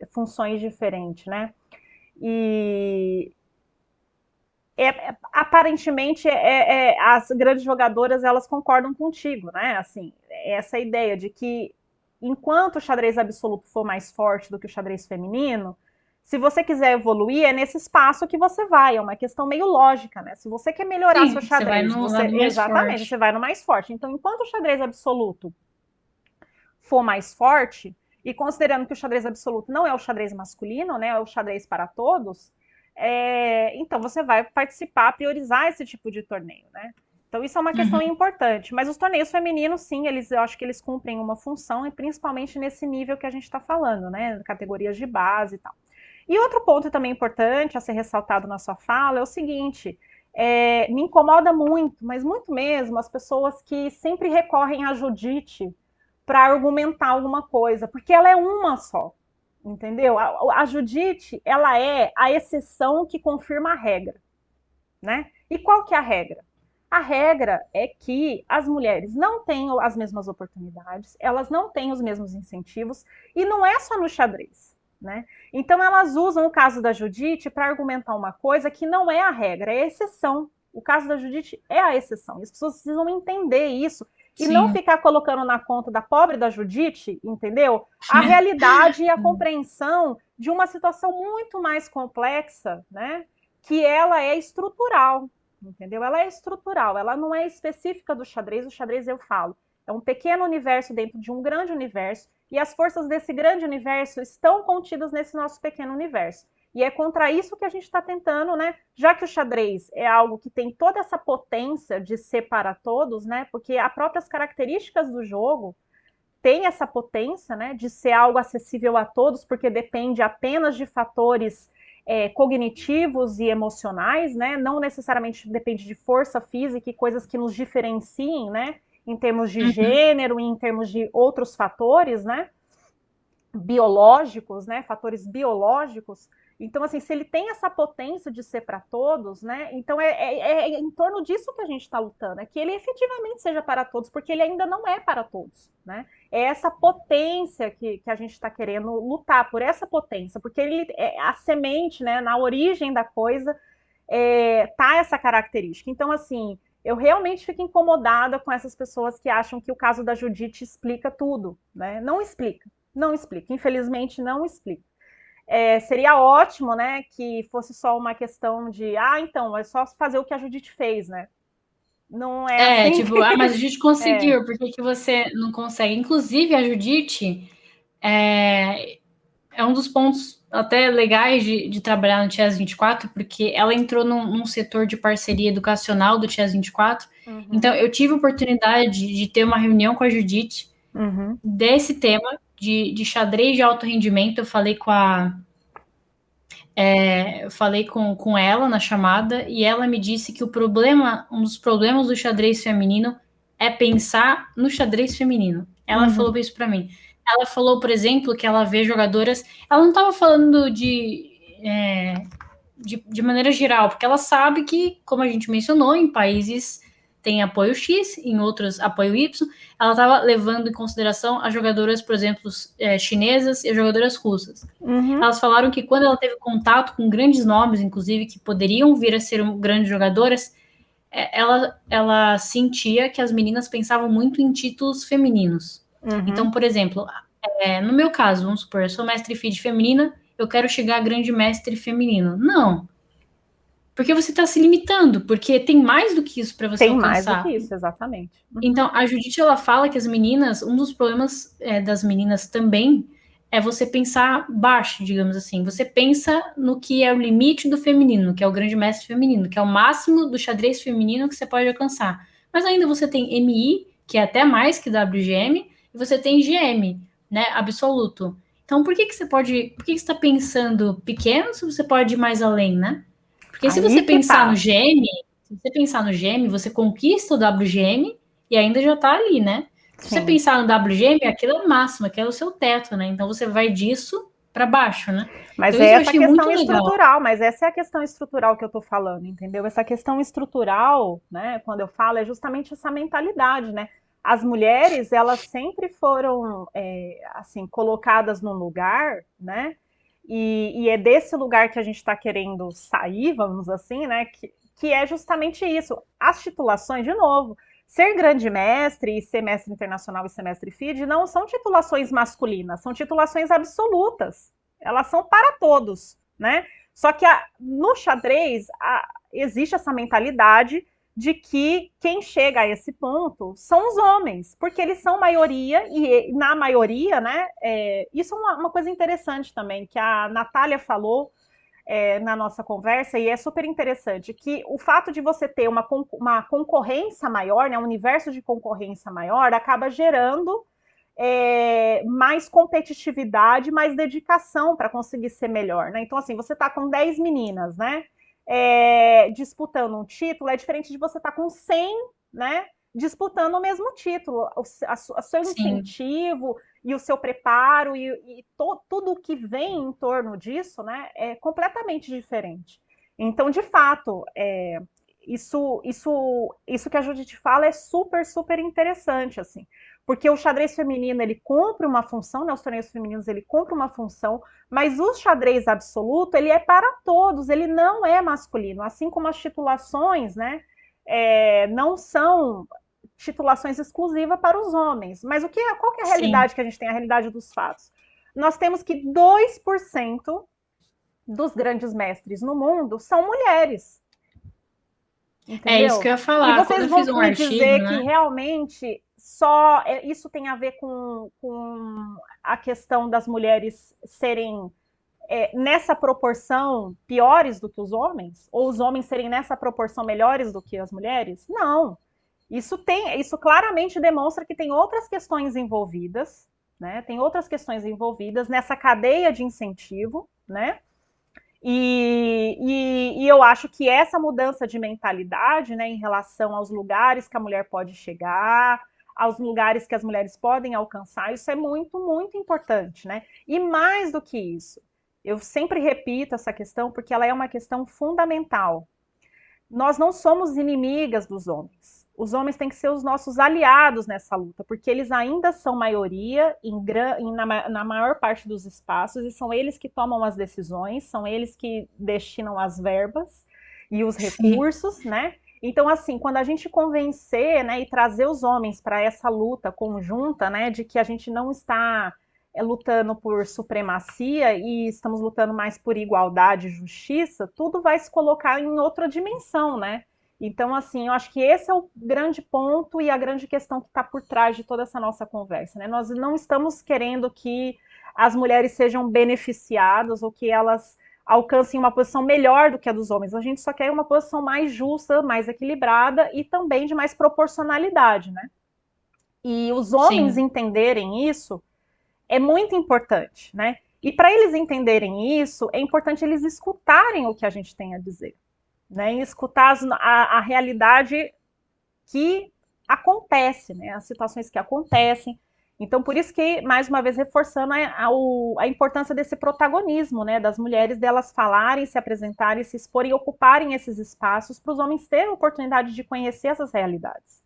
funções diferentes, né? E Aparentemente, as grandes jogadoras, elas concordam contigo, né? Assim, essa ideia de que enquanto o xadrez absoluto for mais forte do que o xadrez feminino, se você quiser evoluir, é nesse espaço que você vai. É uma questão meio lógica, né? Se você quer melhorar seu Sim, você vai xadrez, no você lado mais exatamente, você forte. vai no mais forte. Então, enquanto o xadrez absoluto for mais forte, e considerando que o xadrez absoluto não é o xadrez masculino, né, é o xadrez para todos, então você vai participar, priorizar esse tipo de torneio, né? Então isso é uma questão Uhum. importante. Mas os torneios femininos, sim, eu acho que eles cumprem uma função, e principalmente nesse nível que a gente está falando, né? Categorias de base e tal. E outro ponto também importante a ser ressaltado na sua fala é o seguinte: me incomoda muito, mas muito mesmo, as pessoas que sempre recorrem a Judite para argumentar alguma coisa, porque ela é uma só, entendeu? A Judite, ela é a exceção que confirma a regra, né? E qual que é a regra? A regra é que as mulheres não têm as mesmas oportunidades, elas não têm os mesmos incentivos, e não é só no xadrez, né? Então elas usam o caso da Judite para argumentar uma coisa que não é a regra, é a exceção. O caso da Judite é a exceção. E as pessoas precisam entender isso e não Sim. ficar colocando na conta da pobre da Judite, entendeu? A realidade e a compreensão de uma situação muito mais complexa, né? Que ela é estrutural, entendeu? Ela é estrutural, ela não é específica do xadrez. O xadrez, eu falo, é um pequeno universo dentro de um grande universo, e as forças desse grande universo estão contidas nesse nosso pequeno universo. E é contra isso que a gente está tentando, né? Já que o xadrez é algo que tem toda essa potência de ser para todos, né? Porque as próprias características do jogo tem essa potência, né? De ser algo acessível a todos, porque depende apenas de fatores cognitivos e emocionais, né? Não necessariamente depende de força física e coisas que nos diferenciem, né? Em termos de Uhum. gênero e em termos de outros fatores, né? Biológicos, né? Fatores biológicos. Então, assim, se ele tem essa potência de ser para todos, né? Então é em torno disso que a gente está lutando, é que ele efetivamente seja para todos, porque ele ainda não é para todos, né? É essa potência que a gente está querendo lutar por essa potência, porque ele é a semente, né? Na origem da coisa tá essa característica. Então, assim, eu realmente fico incomodada com essas pessoas que acham que o caso da Judite explica tudo, né? Não explica, não explica. Infelizmente, não explica. Seria ótimo, né, que fosse só uma questão de, então, é só fazer o que a Judite fez, né? Não é assim Tipo, mas a que. gente É. conseguiu, por que que você não consegue? Inclusive, a Judite é um dos pontos até legais de trabalhar no Chess 24, porque ela entrou num setor de parceria educacional do Chess 24. Então, Uhum, eu tive a oportunidade de ter uma reunião com a Judite uhum, desse tema de xadrez de alto rendimento. Eu falei com ela na chamada e ela me disse que um dos problemas do xadrez feminino é pensar no xadrez feminino. Ela uhum, falou isso para mim. Ela falou, por exemplo, que ela vê jogadoras. Ela não estava falando de maneira geral, porque ela sabe que, como a gente mencionou, em países tem apoio X, em outros apoio Y. Ela estava levando em consideração as jogadoras, por exemplo, chinesas e as jogadoras russas. uhum. Elas falaram que quando ela teve contato com grandes nomes, inclusive, que poderiam vir a ser grandes jogadoras, ela sentia que as meninas pensavam muito em títulos femininos. Então, Uhum. por exemplo, no meu caso, vamos supor, eu sou mestre FIDE feminina, eu quero chegar a grande mestre feminino. Não, porque você está se limitando, porque tem mais do que isso para você Tem mais do que alcançar. isso, exatamente. Uhum. Então, a Judite, ela fala que as meninas, um dos problemas das meninas também é você pensar baixo, digamos assim. Você pensa no que é o limite do feminino, que é o grande mestre feminino, que é o máximo do xadrez feminino que você pode alcançar. Mas ainda você tem MI, que é até mais que WGM, e você tem GM, né, absoluto. Então, por que você está pensando pequeno se você pode ir mais além, né? Porque se você Aí que pensar no tá. GM, se você pensar no GM, você conquista o WGM e ainda já tá ali, né? Se você Sim. pensar no WGM, aquilo é o máximo, aquilo é o seu teto, né? Então você vai disso para baixo, né? Mas Então é isso eu essa achei muito questão legal. estrutural, mas essa é a questão estrutural que eu estou falando, entendeu? Essa questão estrutural, né, quando eu falo, é justamente essa mentalidade, né? As mulheres, elas sempre foram, assim, colocadas num lugar, né? E é desse lugar que a gente está querendo sair, vamos assim, né? que é justamente isso. As titulações, de novo, ser grande mestre, e ser mestre internacional e ser mestre FIDE não são titulações masculinas, são titulações absolutas. Elas são para todos, né? Só que no xadrez existe essa mentalidade de que quem chega a esse ponto são os homens, porque eles são maioria, e na maioria, né? Isso é uma coisa interessante também, que a Natália falou na nossa conversa, e é super interessante, que o fato de você ter uma concorrência maior, né, um universo de concorrência maior, acaba gerando mais competitividade, mais dedicação para conseguir ser melhor, né? Então, assim, você está com 10 meninas, né? Disputando um título, é diferente de você estar com 100, né? Disputando o mesmo título. O seu incentivo e o seu preparo e tudo o que vem em torno disso, né? É completamente diferente. Então, de fato, isso que a Judith fala é super, super interessante, assim. Porque o xadrez feminino, ele cumpre uma função, né? Os torneios femininos, ele cumpre uma função, mas o xadrez absoluto, ele é para todos, ele não é masculino. Assim como as titulações, né? Não são titulações exclusivas para os homens. Mas qual que é a realidade que a gente tem? A realidade dos fatos. Nós temos que 2% dos grandes mestres no mundo são mulheres. Entendeu? É isso que eu ia falar. E vocês vão me dizer que realmente só isso tem a ver com a questão das mulheres serem nessa proporção piores do que os homens? Ou os homens serem nessa proporção melhores do que as mulheres? Não. Isso claramente demonstra que tem outras questões envolvidas, né? Tem outras questões envolvidas nessa cadeia de incentivo, né? E eu acho que essa mudança de mentalidade, né, em relação aos lugares que a mulher pode chegar, aos lugares que as mulheres podem alcançar, isso é muito, muito importante, né? E mais do que isso, eu sempre repito essa questão porque ela é uma questão fundamental. Nós não somos inimigas dos homens. Os homens têm que ser os nossos aliados nessa luta, porque eles ainda são maioria na maior parte dos espaços, e são eles que tomam as decisões, são eles que destinam as verbas e os recursos, né? Então, assim, quando a gente convencer, né, e trazer os homens para essa luta conjunta, né, de que a gente não está lutando por supremacia e estamos lutando mais por igualdade e justiça, tudo vai se colocar em outra dimensão, né? Então, assim, eu acho que esse é o grande ponto e a grande questão que está por trás de toda essa nossa conversa, né? Nós não estamos querendo que as mulheres sejam beneficiadas ou que elas alcancem uma posição melhor do que a dos homens. A gente só quer uma posição mais justa, mais equilibrada e também de mais proporcionalidade, né? E os homens entenderem isso é muito importante, né? E para eles entenderem isso, é importante eles escutarem o que a gente tem a dizer, né? E escutar a realidade que acontece, né? As situações que acontecem. Então, por isso que, mais uma vez, reforçando a importância desse protagonismo, né? Das mulheres, delas falarem, se apresentarem, se exporem, ocuparem esses espaços para os homens terem a oportunidade de conhecer essas realidades.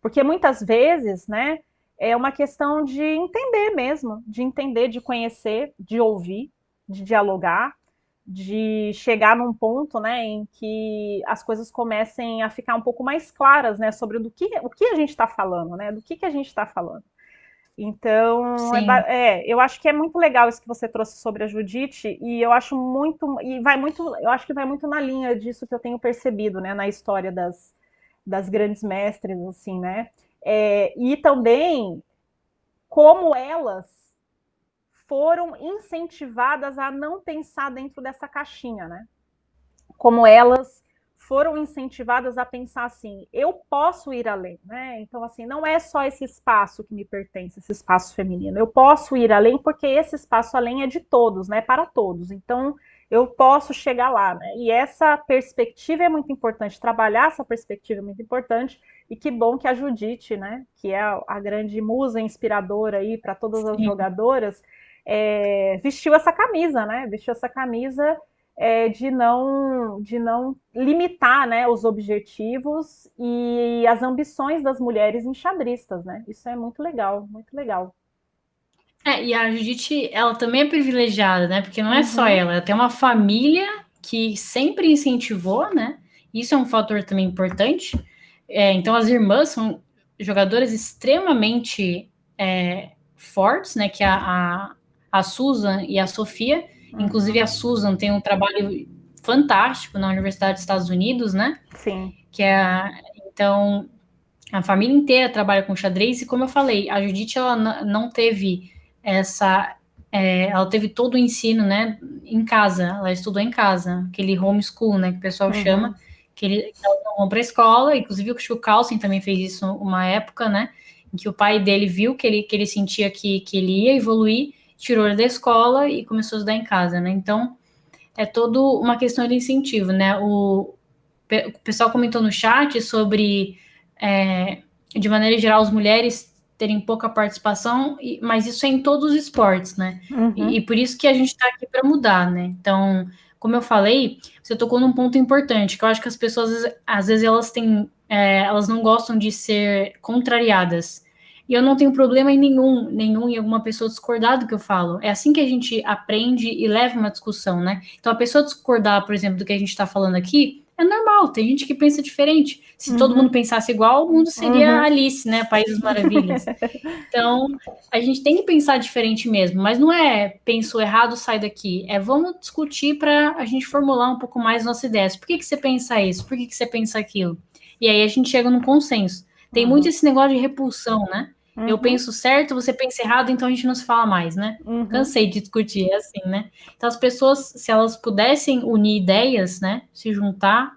Porque muitas vezes, né, é uma questão de entender mesmo, de entender, de conhecer, de ouvir, de dialogar, de chegar num ponto, né, em que as coisas comecem a ficar um pouco mais claras, né, sobre o que a gente está falando, né, do que a gente está falando. Então, eu acho que é muito legal isso que você trouxe sobre a Judith, e eu acho eu acho que vai muito na linha disso que eu tenho percebido, né, na história das grandes mestres, assim, né? E também como elas foram incentivadas a não pensar dentro dessa caixinha, né? Como elas foram incentivadas a pensar assim, eu posso ir além, né? Então, assim, não é só esse espaço que me pertence, esse espaço feminino. Eu posso ir além porque esse espaço além é de todos, né? Para todos. Então, eu posso chegar lá, né? E essa perspectiva é muito importante, trabalhar essa perspectiva é muito importante, e que bom que a Judith, né, que é a grande musa inspiradora aí para todas as jogadoras, vestiu essa camisa, né? Vestiu essa camisa de não limitar, né, os objetivos e as ambições das mulheres enxadristas, né? Isso é muito legal, muito legal. E a Judith, ela também é privilegiada, né? Porque não é só ela tem uma família que sempre incentivou, né? Isso é um fator também importante. Então, as irmãs são jogadoras extremamente fortes, né? Que a Susan e a Sofia. Inclusive, a Susan tem um trabalho fantástico na Universidade dos Estados Unidos, né? Sim. Então, a família inteira trabalha com xadrez, e como eu falei, a Judite, ela não teve ela teve todo o ensino, né, em casa, ela estudou em casa, aquele homeschool, né, que o pessoal chama, que ela não vão para a escola, inclusive o Carlsen também fez isso uma época, né, em que o pai dele viu que ele sentia que ele ia evoluir, tirou ele da escola e começou a estudar em casa, né, então é toda uma questão de incentivo, né, o pessoal comentou no chat sobre, de maneira geral, as mulheres terem pouca participação, mas isso é em todos os esportes, né? E por isso que a gente está aqui para mudar, né? Então, como eu falei, você tocou num ponto importante, que eu acho que as pessoas, às vezes, elas não gostam de ser contrariadas. E eu não tenho problema em nenhum em alguma pessoa discordar do que eu falo. É assim que a gente aprende e leva uma discussão, né? Então, a pessoa discordar, por exemplo, do que a gente está falando aqui, é normal, tem gente que pensa diferente. Se todo mundo pensasse igual, o mundo seria Alice, né? País das Maravilhas. Então, a gente tem que pensar diferente mesmo, mas não é pensou errado, sai daqui. Vamos discutir para a gente formular um pouco mais nossas ideias. Por que você pensa isso? Por que você pensa aquilo? E aí a gente chega num consenso. Tem muito esse negócio de repulsão, né? Eu penso certo, você pensa errado, então a gente não se fala mais, né? Cansei de discutir, é assim, né? Então as pessoas, se elas pudessem unir ideias, né? Se juntar,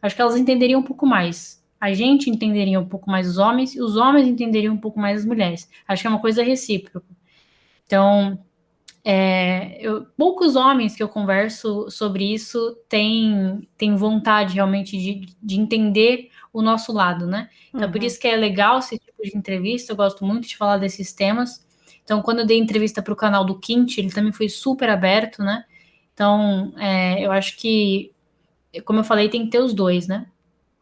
acho que elas entenderiam um pouco mais. A gente entenderia um pouco mais os homens, e os homens entenderiam um pouco mais as mulheres. Acho que é uma coisa recíproca. Então, poucos homens que eu converso sobre isso têm vontade realmente de entender o nosso lado, né? Então, por isso que é legal esse tipo de entrevista, eu gosto muito de falar desses temas. Então, quando eu dei entrevista para o canal do Quinte, ele também foi super aberto, né? Então, eu acho que, como eu falei, tem que ter os dois, né?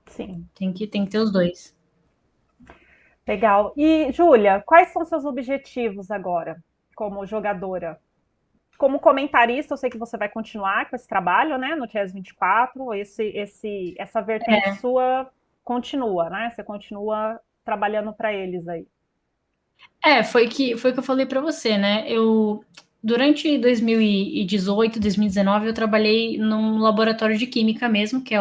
Sim. Tem que ter os dois. Legal. E, Júlia, quais são seus objetivos agora, como jogadora? Como comentarista, eu sei que você vai continuar com esse trabalho, né, no Chess 24, essa vertente sua continua, né? Você continua trabalhando para eles aí. Foi o que eu falei para você, né? Durante 2018, 2019, eu trabalhei num laboratório de química mesmo, que é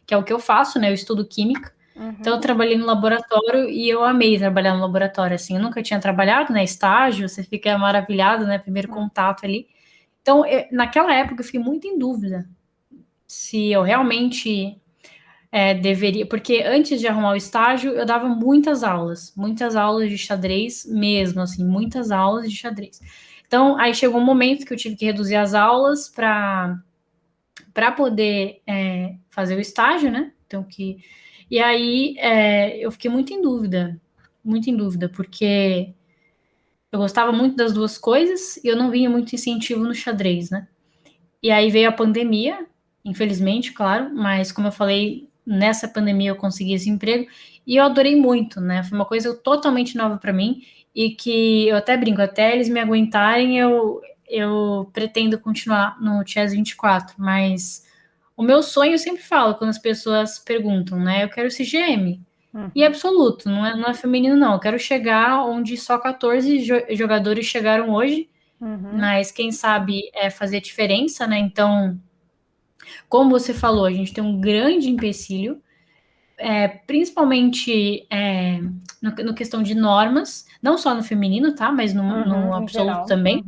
que é o que eu faço, né? Eu estudo química. Então, eu trabalhei no laboratório e eu amei trabalhar no laboratório, assim. Eu nunca tinha trabalhado, né? Estágio, você fica maravilhado, né? Primeiro contato ali. Então, naquela época, eu fiquei muito em dúvida se eu realmente deveria, porque antes de arrumar o estágio, eu dava muitas aulas de xadrez mesmo, assim, muitas aulas de xadrez. Então, aí chegou um momento que eu tive que reduzir as aulas para poder fazer o estágio, né? Então, e aí eu fiquei muito em dúvida, porque eu gostava muito das duas coisas e eu não vinha muito incentivo no xadrez, né? E aí veio a pandemia, infelizmente, claro, mas como eu falei, nessa pandemia eu consegui esse emprego e eu adorei muito, né? Foi uma coisa totalmente nova para mim e que eu até brinco, até eles me aguentarem, eu pretendo continuar no Chess 24, mas o meu sonho eu sempre falo quando as pessoas perguntam, né? Eu quero ser GM. E absoluto, não é feminino, não. Eu quero chegar onde só 14 jogadores chegaram hoje, mas quem sabe fazer diferença, né? Então, como você falou, a gente tem um grande empecilho, principalmente no questão de normas, não só no feminino, tá? Mas no Em absoluto geral. também.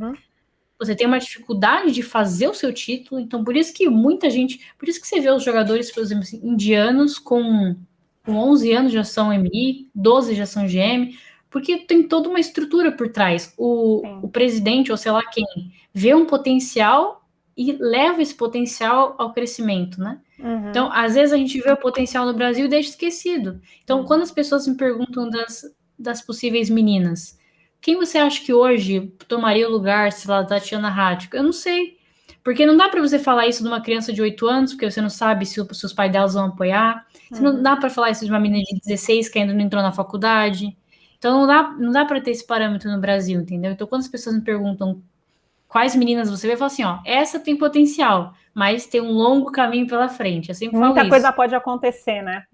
Você tem uma dificuldade de fazer o seu título, então por isso que muita gente, por isso que você vê os jogadores, por exemplo, assim, indianos com 11 anos já são MI, 12 já são GM, porque tem toda uma estrutura por trás. O presidente, ou sei lá quem, vê um potencial e leva esse potencial ao crescimento, né? Então, às vezes a gente vê o potencial no Brasil e deixa esquecido. Então, quando as pessoas me perguntam das possíveis meninas, quem você acha que hoje tomaria o lugar, sei lá, da Tatiana Rádico? Eu não sei. Porque não dá para você falar isso de uma criança de 8 anos, porque você não sabe se os pais delas vão apoiar. Você não dá para falar isso de uma menina de 16 que ainda não entrou na faculdade. Então não dá para ter esse parâmetro no Brasil, entendeu? Então quando as pessoas me perguntam quais meninas você vê e fala assim, ó, essa tem potencial, mas tem um longo caminho pela frente. Eu sempre falo Muita isso. coisa pode acontecer, né?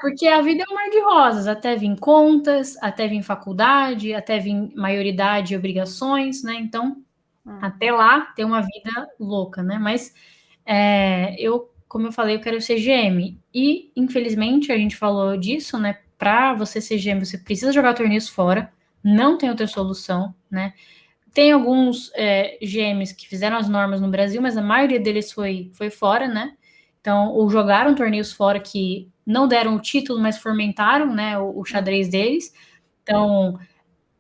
Porque a vida é um mar de rosas, até vir contas, até vir faculdade, até vir maioridade e obrigações, né? Então, até lá tem uma vida louca, né? Mas como eu falei, eu quero ser GM. E, infelizmente, a gente falou disso, né? Para você ser GM, você precisa jogar torneios fora, não tem outra solução, né? Tem alguns GMs que fizeram as normas no Brasil, mas a maioria deles foi fora, né? Então, ou jogaram torneios fora que não deram o título, mas fomentaram, né, o xadrez deles. Então,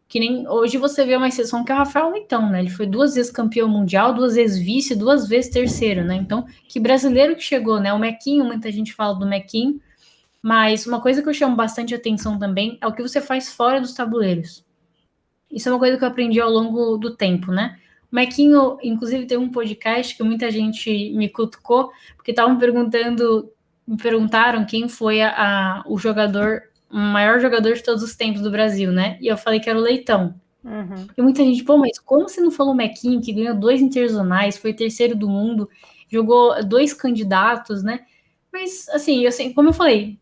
que nem hoje você vê uma exceção que é o Rafael Leitão, né? Ele foi 2 vezes campeão mundial, 2 vezes vice, 2 vezes terceiro, né? Então, que brasileiro que chegou, né? O Mequinho, muita gente fala do Mequinho, mas uma coisa que eu chamo bastante atenção também é o que você faz fora dos tabuleiros. Isso é uma coisa que eu aprendi ao longo do tempo, né? O Mequinho, inclusive, tem um podcast que muita gente me cutucou, porque estavam me perguntaram quem foi o jogador, o maior jogador de todos os tempos do Brasil, né? E eu falei que era o Leitão. E muita gente, pô, mas como você não falou o Mequinho, que ganhou 2 interzonais, foi terceiro do mundo, jogou 2 candidatos, né? Mas, assim, como eu falei,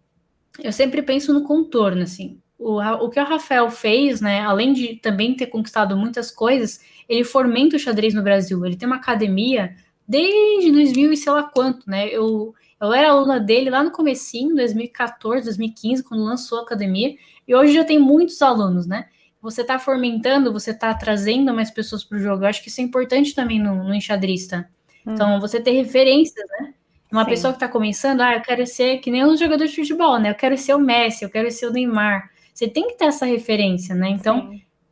eu sempre penso no contorno, assim. O que o Rafael fez, né, além de também ter conquistado muitas coisas, ele fomenta o xadrez no Brasil. Ele tem uma academia desde 2000 e sei lá quanto, né? Eu era aluna dele lá no comecinho, 2014, 2015, quando lançou a academia, e hoje já tem muitos alunos, né? Você está fomentando, você está trazendo mais pessoas para o jogo. Eu acho que isso é importante também no enxadrista. Então, você ter referências, né? Uma Sim. pessoa que está começando, eu quero ser que nem um jogador de futebol, né? Eu quero ser o Messi, eu quero ser o Neymar. Você tem que ter essa referência, né? Então,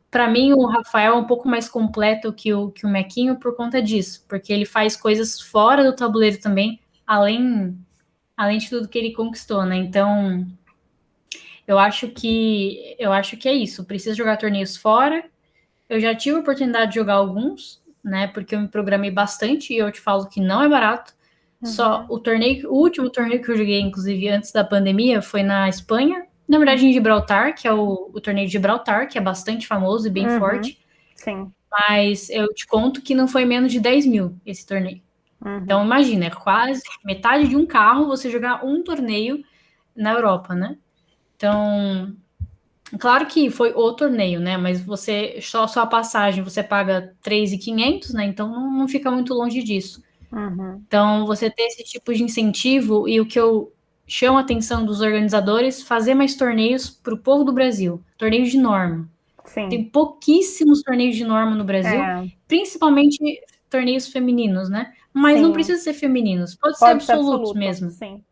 para mim, o Rafael é um pouco mais completo que o Mequinho por conta disso, porque ele faz coisas fora do tabuleiro também, além de tudo que ele conquistou, né? Então, eu acho que é isso. Precisa jogar torneios fora. Eu já tive a oportunidade de jogar alguns, né? Porque eu me programei bastante e eu te falo que não é barato. Só o último torneio que eu joguei, inclusive antes da pandemia, foi na Espanha. Na verdade, em Gibraltar, que é o torneio de Gibraltar, que é bastante famoso e bem forte. Sim. Mas eu te conto que não foi menos de 10 mil esse torneio. Então, imagina, é quase metade de um carro você jogar um torneio na Europa, né? Então, claro que foi o torneio, né? Mas você, só a passagem, você paga 3.500, né? Então, não fica muito longe disso. Então, você ter esse tipo de incentivo e o que eu chamo a atenção dos organizadores, fazer mais torneios para o povo do Brasil, torneios de norma. Sim. Tem pouquíssimos torneios de norma no Brasil, principalmente torneios femininos, né? Mas não precisa ser femininos, pode ser ser absolutos absoluto, mesmo. sim.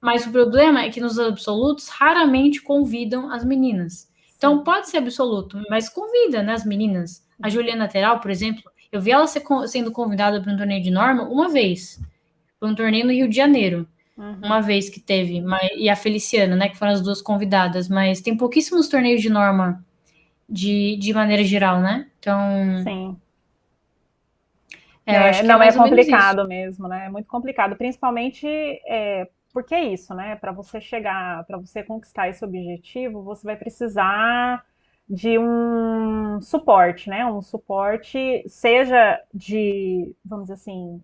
Mas o problema é que nos absolutos raramente convidam as meninas. Então pode ser absoluto, mas convida, né, as meninas. A Juliana Teral, por exemplo, eu vi ela sendo convidada para um torneio de norma uma vez. Foi um torneio no Rio de Janeiro. Uma vez que teve. E a Feliciana, né, que foram as duas convidadas. Mas tem pouquíssimos torneios de norma de maneira geral, né? Então, Sim. eu acho que é não, é mais ou menos isso. complicado mesmo, né? É muito complicado, principalmente porque é isso, né? Para você chegar, para você conquistar esse objetivo, você vai precisar de um suporte, né? Um suporte, seja de, vamos dizer assim,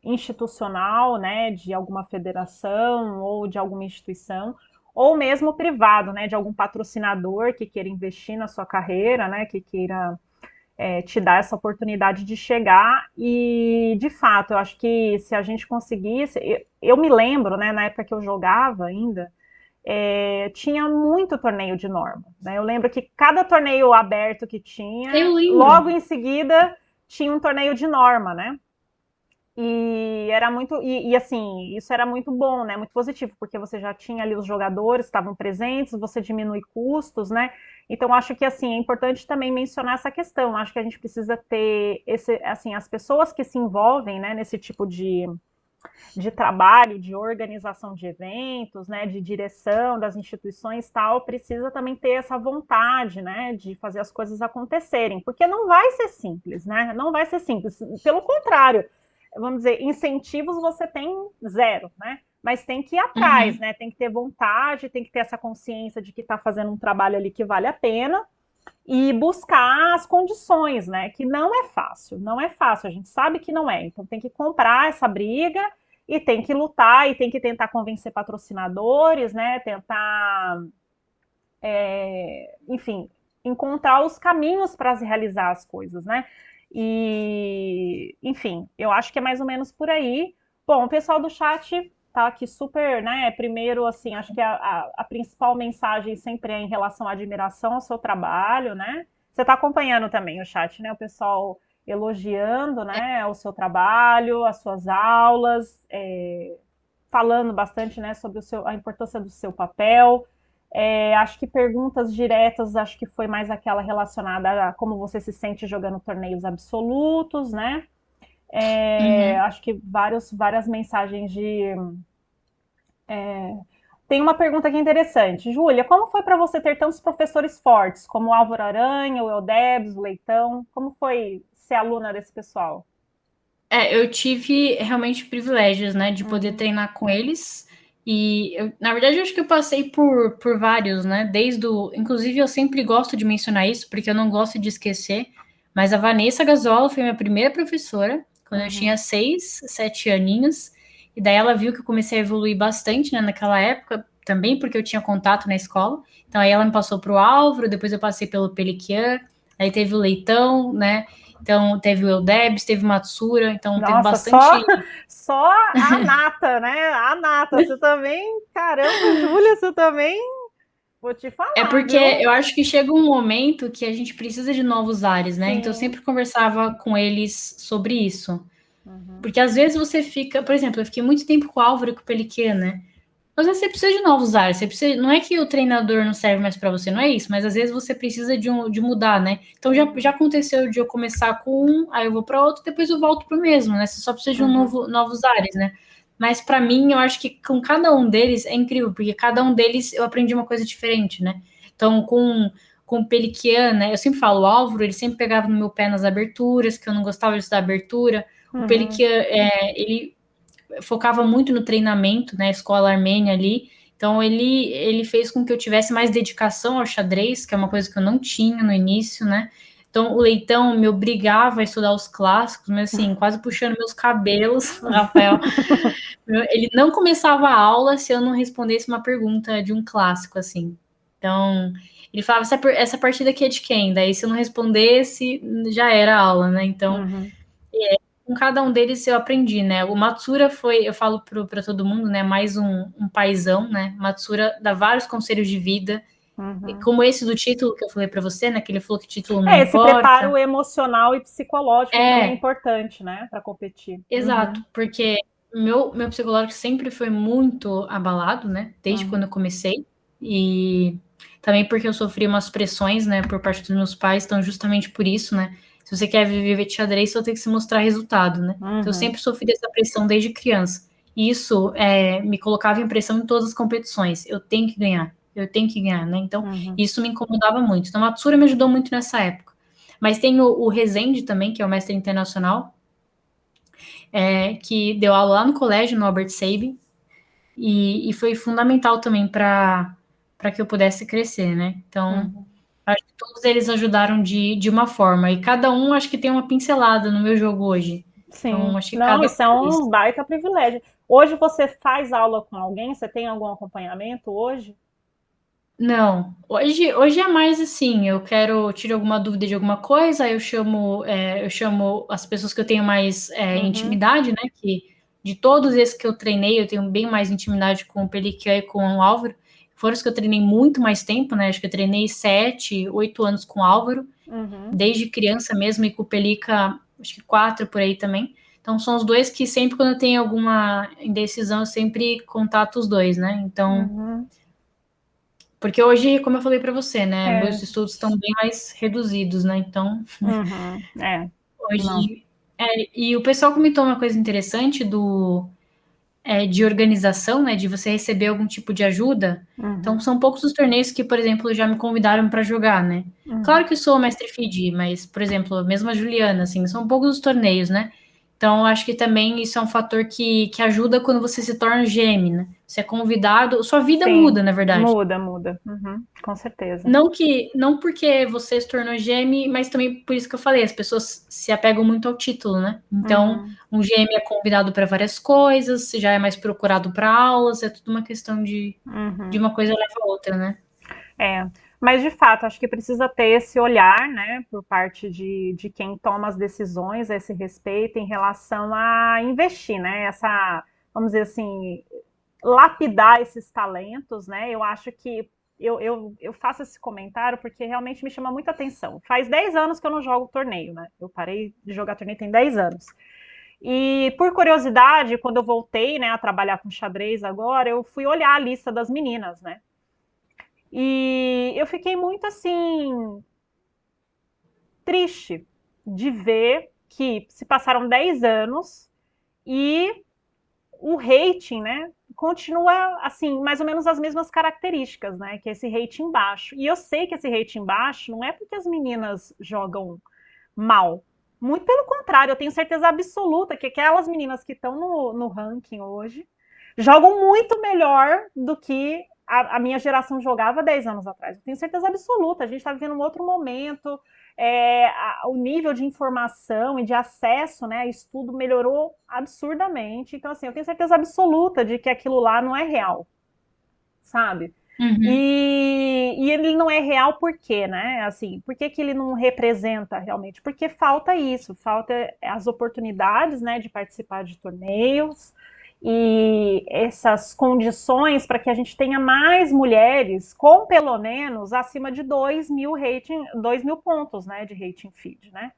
institucional, né? De alguma federação ou de alguma instituição, ou mesmo privado, né? De algum patrocinador que queira investir na sua carreira, né? Que queira te dar essa oportunidade de chegar e, de fato, eu acho que se a gente conseguisse, eu me lembro, né, na época que eu jogava ainda, tinha muito torneio de norma, né? Eu lembro que cada torneio aberto que tinha, Eu lembro. logo em seguida tinha um torneio de norma, né? E era muito, assim, isso era muito bom, né? Muito positivo, porque você já tinha ali os jogadores que estavam presentes, você diminui custos, né? Então acho que assim é importante também mencionar essa questão. Acho que a gente precisa ter assim, as pessoas que se envolvem, né, nesse tipo de trabalho, de organização de eventos, né, de direção das instituições tal, precisa também ter essa vontade, né, de fazer as coisas acontecerem, porque não vai ser simples, né? Não vai ser simples. Pelo contrário, vamos dizer, incentivos você tem zero, né? Mas tem que ir atrás, né? Tem que ter vontade, tem que ter essa consciência de que está fazendo um trabalho ali que vale a pena. e buscar as condições, né? Que não é fácil, não é fácil, a gente sabe que não é. Então tem que comprar essa briga e tem que lutar e tem que tentar convencer patrocinadores, né? Tentar, enfim, encontrar os caminhos para realizar as coisas, né? E, enfim, eu acho que é mais ou menos por aí. Bom, o pessoal do chat tá aqui super, né? Primeiro, assim, acho que a principal mensagem sempre é em relação à admiração ao seu trabalho, né? Você está acompanhando também o chat, né? O pessoal elogiando, né, o seu trabalho, as suas aulas, falando bastante, né, sobre a importância do seu papel. Acho que perguntas diretas, acho que foi mais aquela relacionada a como você se sente jogando torneios absolutos, né? Uhum. Acho que várias mensagens de. Tem uma pergunta aqui interessante. Júlia, como foi para você ter tantos professores fortes, como o Álvaro Aranha, o Eudebs, o Leitão? Como foi ser aluna desse pessoal? Eu tive realmente privilégios, né, de poder Uhum, treinar com eles. E, na verdade, eu acho que eu passei por vários, né, Inclusive, eu sempre gosto de mencionar isso, porque eu não gosto de esquecer, mas a Vanessa Gazola foi minha primeira professora, quando eu tinha uhum. 6, 7 aninhos, e daí ela viu que eu comecei a evoluir bastante, né, naquela época, também porque eu tinha contato na escola. Então, aí ela me passou para o Álvaro, depois eu passei pelo Peliquian, aí teve o Leitão, né, então, teve o Eudebs, teve o Matsura, então teve Nossa, bastante. só a nata, né? A nata. Você também, caramba, Júlia, você também, vou te É falar, porque viu? eu acho que chega um momento que a gente precisa de novos ares, né? Então, eu Sim. sempre conversava com eles sobre isso. Uhum, Porque às vezes você fica, por exemplo, eu fiquei muito tempo com o Álvaro e com o Peliquet, né? Às vezes você precisa de novos ares, você precisa, não é que o treinador não serve mais para você, não é isso, mas às vezes você precisa de mudar, né? Então já uhum, aconteceu de eu começar com um, aí eu vou para outro, depois eu volto pro mesmo, né? Você só precisa de uhum, novos ares, né? Mas para mim, eu acho que com cada um deles é incrível, porque cada um deles eu aprendi uma coisa diferente, né? Então, com o Peliquian, né? Eu sempre falo, o Álvaro, ele sempre pegava no meu pé nas aberturas, que eu não gostava de estudar abertura. O uhum. Peliquian, ele focava muito no treinamento, né, escola armênia ali. Então ele fez com que eu tivesse mais dedicação ao xadrez, que é uma coisa que eu não tinha no início, né? Então o Leitão me obrigava a estudar os clássicos, mas assim, quase puxando meus cabelos, Rafael. Ele não começava a aula se eu não respondesse uma pergunta de um clássico, assim. Então, ele falava, essa partida aqui é de quem? Daí, se eu não respondesse, já era a aula, né? Então, Uhum, com cada um deles eu aprendi, né? O Matsura foi, eu falo para todo mundo, né? Mais um paizão, né? Matsura dá vários conselhos de vida, uhum. como esse do título que eu falei para você, né? Que ele falou que título não Esse preparo importa. emocional e psicológico também é É, importante, né, para competir. exato, Uhum, porque meu psicológico sempre foi muito abalado, né? Desde quando uhum, eu comecei. E também porque eu sofri umas pressões, né, por parte dos meus pais, então justamente por isso, né? Se você quer viver de xadrez, você tem que se mostrar resultado, né? Então eu uhum, sempre sofri dessa pressão desde criança. E isso me colocava em pressão em todas as competições. Eu tenho que ganhar, né? Então uhum. isso me incomodava muito. Então a Matsura me ajudou muito nessa época. Mas tem o Rezende também, que é o mestre internacional, que deu aula lá no colégio, no Albert Sabin, e foi fundamental também para que eu pudesse crescer, né? Então, Uhum. acho que todos eles ajudaram de uma forma, e cada um acho que tem uma pincelada no meu jogo hoje. Então, Sim. acho que Não, cada isso é um deles. um baita privilégio. Hoje você faz aula com alguém? Você tem algum acompanhamento hoje? Não, hoje é mais assim, eu quero tirar alguma dúvida de alguma coisa, aí eu chamo as pessoas que eu tenho mais Uhum, intimidade, né? Que de todos esses que eu treinei, eu tenho bem mais intimidade com o Pelican e com o Álvaro. Foram os que eu treinei muito mais tempo, né? Acho que eu treinei 7, 8 anos com o Álvaro, uhum. desde criança mesmo, e com o Pelica, acho que 4 por aí também. Então são os dois que sempre, quando eu tenho alguma indecisão, eu sempre contato os dois, né? Então. Uhum. Porque hoje, como eu falei para você, né, É. meus estudos estão bem mais reduzidos, né? Então, Uhum. É. Não. hoje. E o pessoal comentou uma coisa interessante de organização, né? De você receber algum tipo de ajuda. Então, Uhum. são poucos os torneios que, por exemplo, já me convidaram para jogar, né? Claro Uhum. que eu sou mestre FIDE, mas, por exemplo, mesmo a Juliana, assim, são poucos os torneios, né? Então, eu acho que também isso é um fator que ajuda quando você se torna GM, né? Você é convidado, sua vida Sim, muda, na verdade. muda, muda. Uhum, com certeza. Não porque você se tornou GM, mas também por isso que eu falei, as pessoas se apegam muito ao título, né? Então, Uhum, um GM é convidado para várias coisas, já é mais procurado para aulas, é tudo uma questão de uhum. uma coisa leva a outra, né? É, mas de fato, acho que precisa ter esse olhar, né, por parte de quem toma as decisões, esse respeito em relação a investir, né, essa, vamos dizer assim, lapidar esses talentos, né, eu acho que eu faço esse comentário porque realmente me chama muita atenção. Faz 10 anos que eu não jogo torneio, né, eu parei de jogar torneio tem 10 anos. E por curiosidade, quando eu voltei, né, a trabalhar com xadrez agora, eu fui olhar a lista das meninas, né, e eu fiquei muito assim, triste de ver que se passaram 10 anos e o rating, né, continua assim, mais ou menos as mesmas características, né, que é esse rating baixo. E eu sei que esse rating baixo não é porque as meninas jogam mal. Muito pelo contrário, eu tenho certeza absoluta que aquelas meninas que estão no ranking hoje jogam muito melhor do que a minha geração jogava 10 anos atrás. Eu tenho certeza absoluta. A gente está vivendo um outro momento. O nível de informação e de acesso, né, a estudo melhorou absurdamente. Então, assim, eu tenho certeza absoluta de que aquilo lá não é real, sabe? Uhum. E ele não é real por quê, né? Assim, por que, que ele não representa realmente? Porque falta isso, falta as oportunidades, né, de participar de torneios e essas condições para que a gente tenha mais mulheres com pelo menos acima de 2.000 pontos, né, de rating feed, né?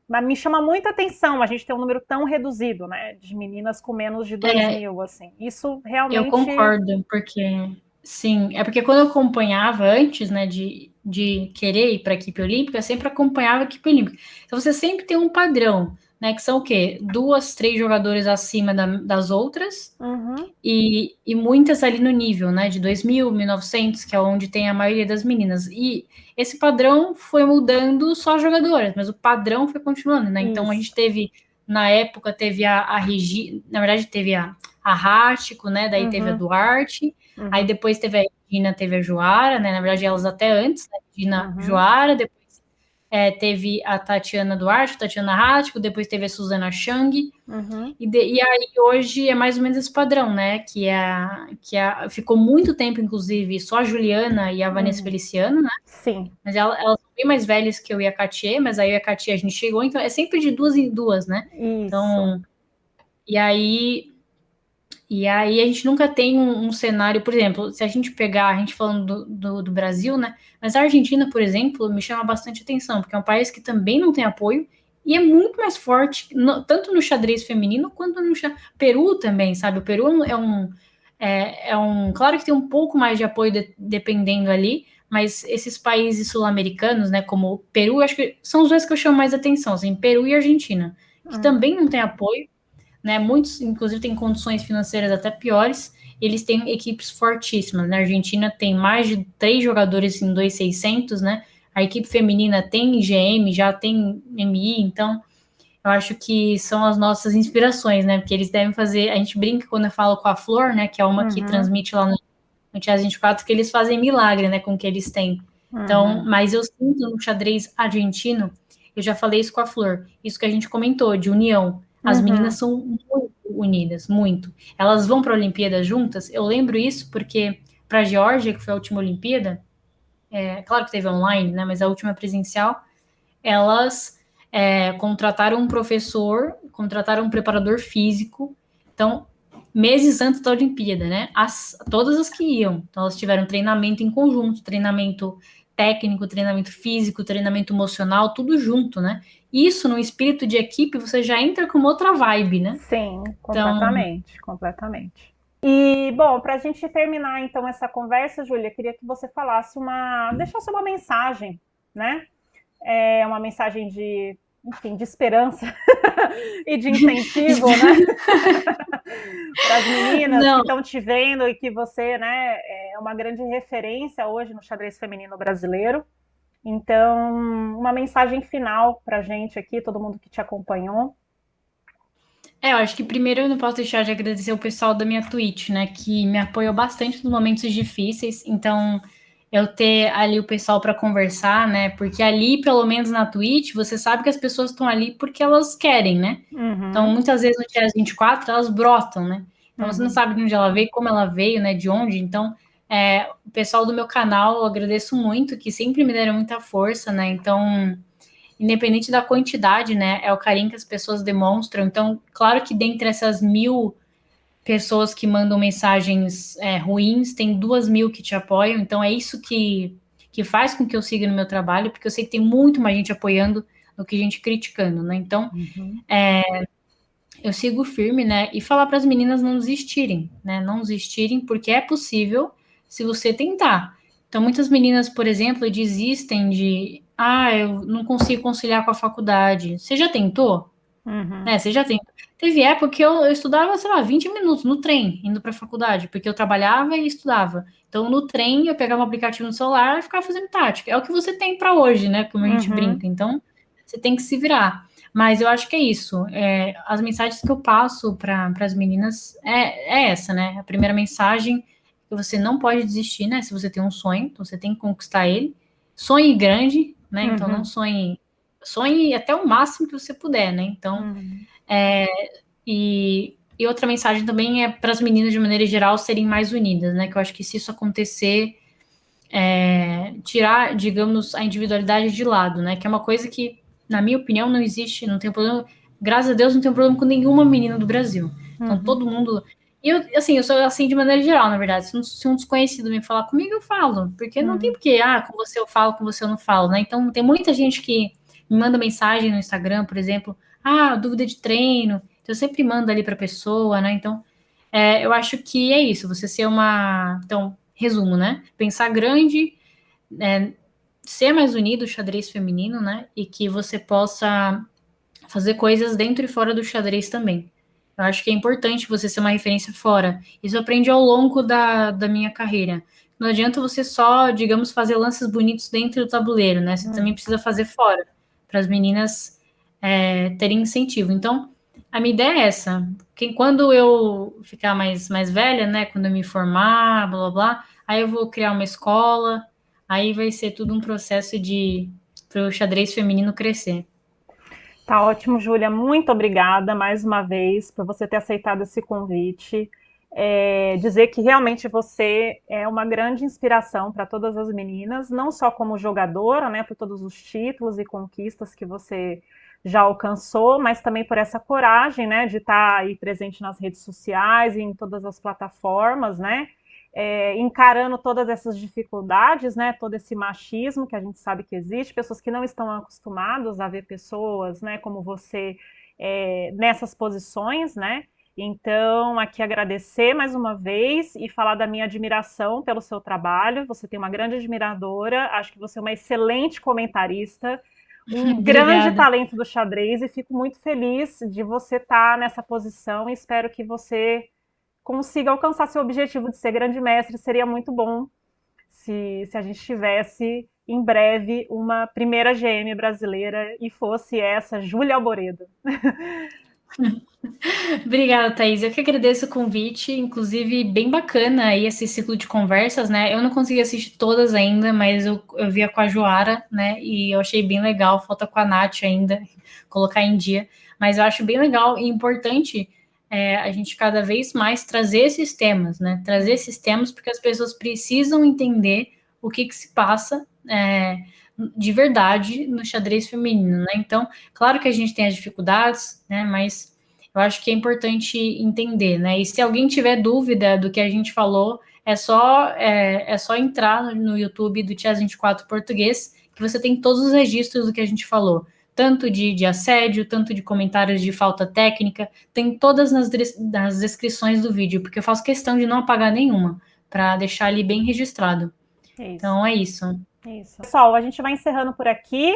Mas me chama muita atenção a gente ter um número tão reduzido, né, de meninas com menos de 2.000, assim. Isso Eu realmente. concordo, porque sim, é porque quando eu acompanhava antes, né, de querer ir para a equipe olímpica, eu sempre acompanhava a equipe olímpica. Então você sempre tem um padrão, né, que são o quê? Duas, três jogadores acima das outras Uhum, e muitas ali no nível, né, de 2.000, 1.900, que é onde tem a maioria das meninas. E esse padrão foi mudando só jogadoras, mas o padrão foi continuando, né? Então a gente isso. teve, na época, teve a Regi, na verdade teve a Rático, né? Daí teve a Uhum, Duarte, aí uhum, depois teve a Regina, teve a Joara, né? Na verdade, elas até antes, né? Regina uhum, Joara, depois teve a Tatiana Duarte, Tatiana Rático, depois teve a Suzana Chang, uhum. e aí hoje é mais ou menos esse padrão, né? Ficou muito tempo, inclusive, só a Juliana e a Vanessa Uhum. Feliciano, né? Sim, Mas elas são bem mais velhas que eu e a Katia, mas aí eu e a Katia a gente chegou, então é sempre de duas em duas, né? isso. Então, e aí e aí a gente nunca tem um cenário, por exemplo, se a gente pegar, a gente falando do Brasil, né? Mas a Argentina, por exemplo, me chama bastante atenção, porque é um país que também não tem apoio e é muito mais forte, tanto no xadrez feminino quanto no Peru também, sabe? O Peru claro que tem um pouco mais de apoio dependendo ali, mas esses países sul-americanos, né, como o Peru, acho que são os dois que eu chamo mais atenção, assim, Peru e Argentina, que Uhum. também não tem apoio, né? Muitos, inclusive, têm condições financeiras até piores. Eles têm equipes fortíssimas. Na Argentina tem mais de 3 jogadores em 2.600, né? A equipe feminina tem GM, já tem MI, então eu acho que são as nossas inspirações, né? Porque eles devem fazer. A gente brinca quando eu falo com a Flor, né? Que é uma que Uhum. transmite lá no Chess 24, que eles fazem milagre, né? Com o que eles têm. Então, Uhum. mas eu sinto no xadrez argentino, eu já falei isso com a Flor, isso que a gente comentou, de união. As meninas Uhum. são muito unidas, muito. Elas vão para a Olimpíada juntas. Eu lembro isso porque para a Geórgia, que foi a última Olimpíada, claro que teve online, né? Mas a última presencial, elas contrataram um professor, contrataram um preparador físico. Então, meses antes da Olimpíada, né? Todas as que iam. Então, elas tiveram treinamento em conjunto, treinamento técnico, treinamento físico, treinamento emocional, tudo junto, né? Isso, no espírito de equipe, você já entra com uma outra vibe, né? Sim, Então, completamente, completamente. E, bom, para a gente terminar então essa conversa, Júlia, queria que você falasse deixasse uma mensagem, né? Uma mensagem de, enfim, de esperança e de incentivo, né? Para as meninas que não, estão te vendo e que você, né, é uma grande referência hoje no xadrez feminino brasileiro. Então, uma mensagem final para a gente aqui, todo mundo que te acompanhou. Eu acho que primeiro eu não posso deixar de agradecer o pessoal da minha Twitch, né, que me apoiou bastante nos momentos difíceis. Então, eu ter ali o pessoal para conversar, né, porque ali, pelo menos na Twitch, você sabe que as pessoas estão ali porque elas querem, né? Então, Uhum, muitas vezes no Tias 24, elas brotam, né? Então, você não uhum, sabe de onde ela veio, como ela veio, né, de onde. Então, o pessoal do meu canal, eu agradeço muito, que sempre me deram muita força, né? Então, independente da quantidade, né? É o carinho que as pessoas demonstram. Então, claro que dentre essas 1.000 pessoas que mandam mensagens ruins, tem 2.000 que te apoiam. Então, é isso que faz com que eu siga no meu trabalho, porque eu sei que tem muito mais gente apoiando do que gente criticando, né? Então, uhum, eu sigo firme, né? E falar para as meninas não desistirem, né? Não desistirem, porque é possível se você tentar. Então, muitas meninas, por exemplo, desistem de, eu não consigo conciliar com a faculdade. Você já tentou? uhum, Né? Você já tentou? Teve época que eu estudava, sei lá, 20 minutos no trem, indo para a faculdade, porque eu trabalhava e estudava. Então, no trem, eu pegava um aplicativo no celular e ficava fazendo tática. É o que você tem para hoje, né? Como a gente uhum, brinca. Então, você tem que se virar. Mas eu acho que é isso. As mensagens que eu passo para as meninas é essa, né? A primeira mensagem é que você não pode desistir, né? Se você tem um sonho, então você tem que conquistar ele. Sonhe grande, né? Então não uhum, sonhe até o máximo que você puder, né? Então, uhum. e outra mensagem também é para as meninas, de maneira geral, serem mais unidas, né? Que eu acho que se isso acontecer, tirar, digamos, a individualidade de lado, né? Que é uma coisa que, na minha opinião, não existe, não tem problema. Graças a Deus, não tem problema com nenhuma menina do Brasil. Então, Uhum, todo mundo. E eu, assim, eu sou assim de maneira geral, na verdade. Se um desconhecido me falar comigo, eu falo. Porque não tem uhum, porque, com você eu falo, com você eu não falo, né? Então, tem muita gente que me manda mensagem no Instagram, por exemplo, dúvida de treino. Então, eu sempre mando ali para a pessoa, né? Então, eu acho que é isso, você ser uma. Então, resumo, né? Pensar grande, é, ser mais unido o xadrez feminino, né? E que você possa fazer coisas dentro e fora do xadrez também. Eu acho que é importante você ser uma referência fora. Isso eu aprendi ao longo da minha carreira. Não adianta você só, digamos, fazer lances bonitos dentro do tabuleiro, né? Você também uhum. precisa fazer fora, para as meninas terem incentivo. Então, a minha ideia é essa. Que quando eu ficar mais velha, né? Quando eu me formar, blá blá blá, aí eu vou criar uma escola, aí vai ser tudo um processo de para o xadrez feminino crescer. Tá ótimo, Júlia. Muito obrigada mais uma vez por você ter aceitado esse convite. Dizer que realmente você é uma grande inspiração para todas as meninas, não só como jogadora, né, por todos os títulos e conquistas que você já alcançou, mas também por essa coragem, né, de estar aí presente nas redes sociais e em todas as plataformas, né, encarando todas essas dificuldades, né, todo esse machismo que a gente sabe que existe, pessoas que não estão acostumadas a ver pessoas, né, como você nessas posições, né. Então, aqui agradecer mais uma vez e falar da minha admiração pelo seu trabalho. Você tem uma grande admiradora, acho que você é uma excelente comentarista, um grande Obrigada. talento do xadrez e fico muito feliz de você estar nessa posição e espero que você consiga alcançar seu objetivo de ser grande mestre. Seria muito bom se a gente tivesse em breve uma primeira GM brasileira e fosse essa Júlia Alboredo. Obrigada, Thaís. Eu que agradeço o convite, inclusive bem bacana aí esse ciclo de conversas, né? Eu não consegui assistir todas ainda, mas eu via com a Joara, né? E eu achei bem legal, falta com a Nath ainda, colocar em dia. Mas eu acho bem legal e importante a gente cada vez mais trazer esses temas, né? Trazer esses temas porque as pessoas precisam entender o que se passa de verdade no xadrez feminino, né? Então, claro que a gente tem as dificuldades, né? Mas eu acho que é importante entender, né? E se alguém tiver dúvida do que a gente falou, é só entrar no YouTube do Chess 24 Português, que você tem todos os registros do que a gente falou. Tanto de assédio, tanto de comentários de falta técnica, tem todas nas descrições do vídeo, porque eu faço questão de não apagar nenhuma, para deixar ali bem registrado. É isso, Então é isso. é isso. Pessoal, a gente vai encerrando por aqui.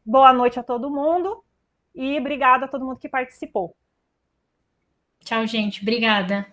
Boa noite a todo mundo e obrigada a todo mundo que participou. Tchau, gente. Obrigada.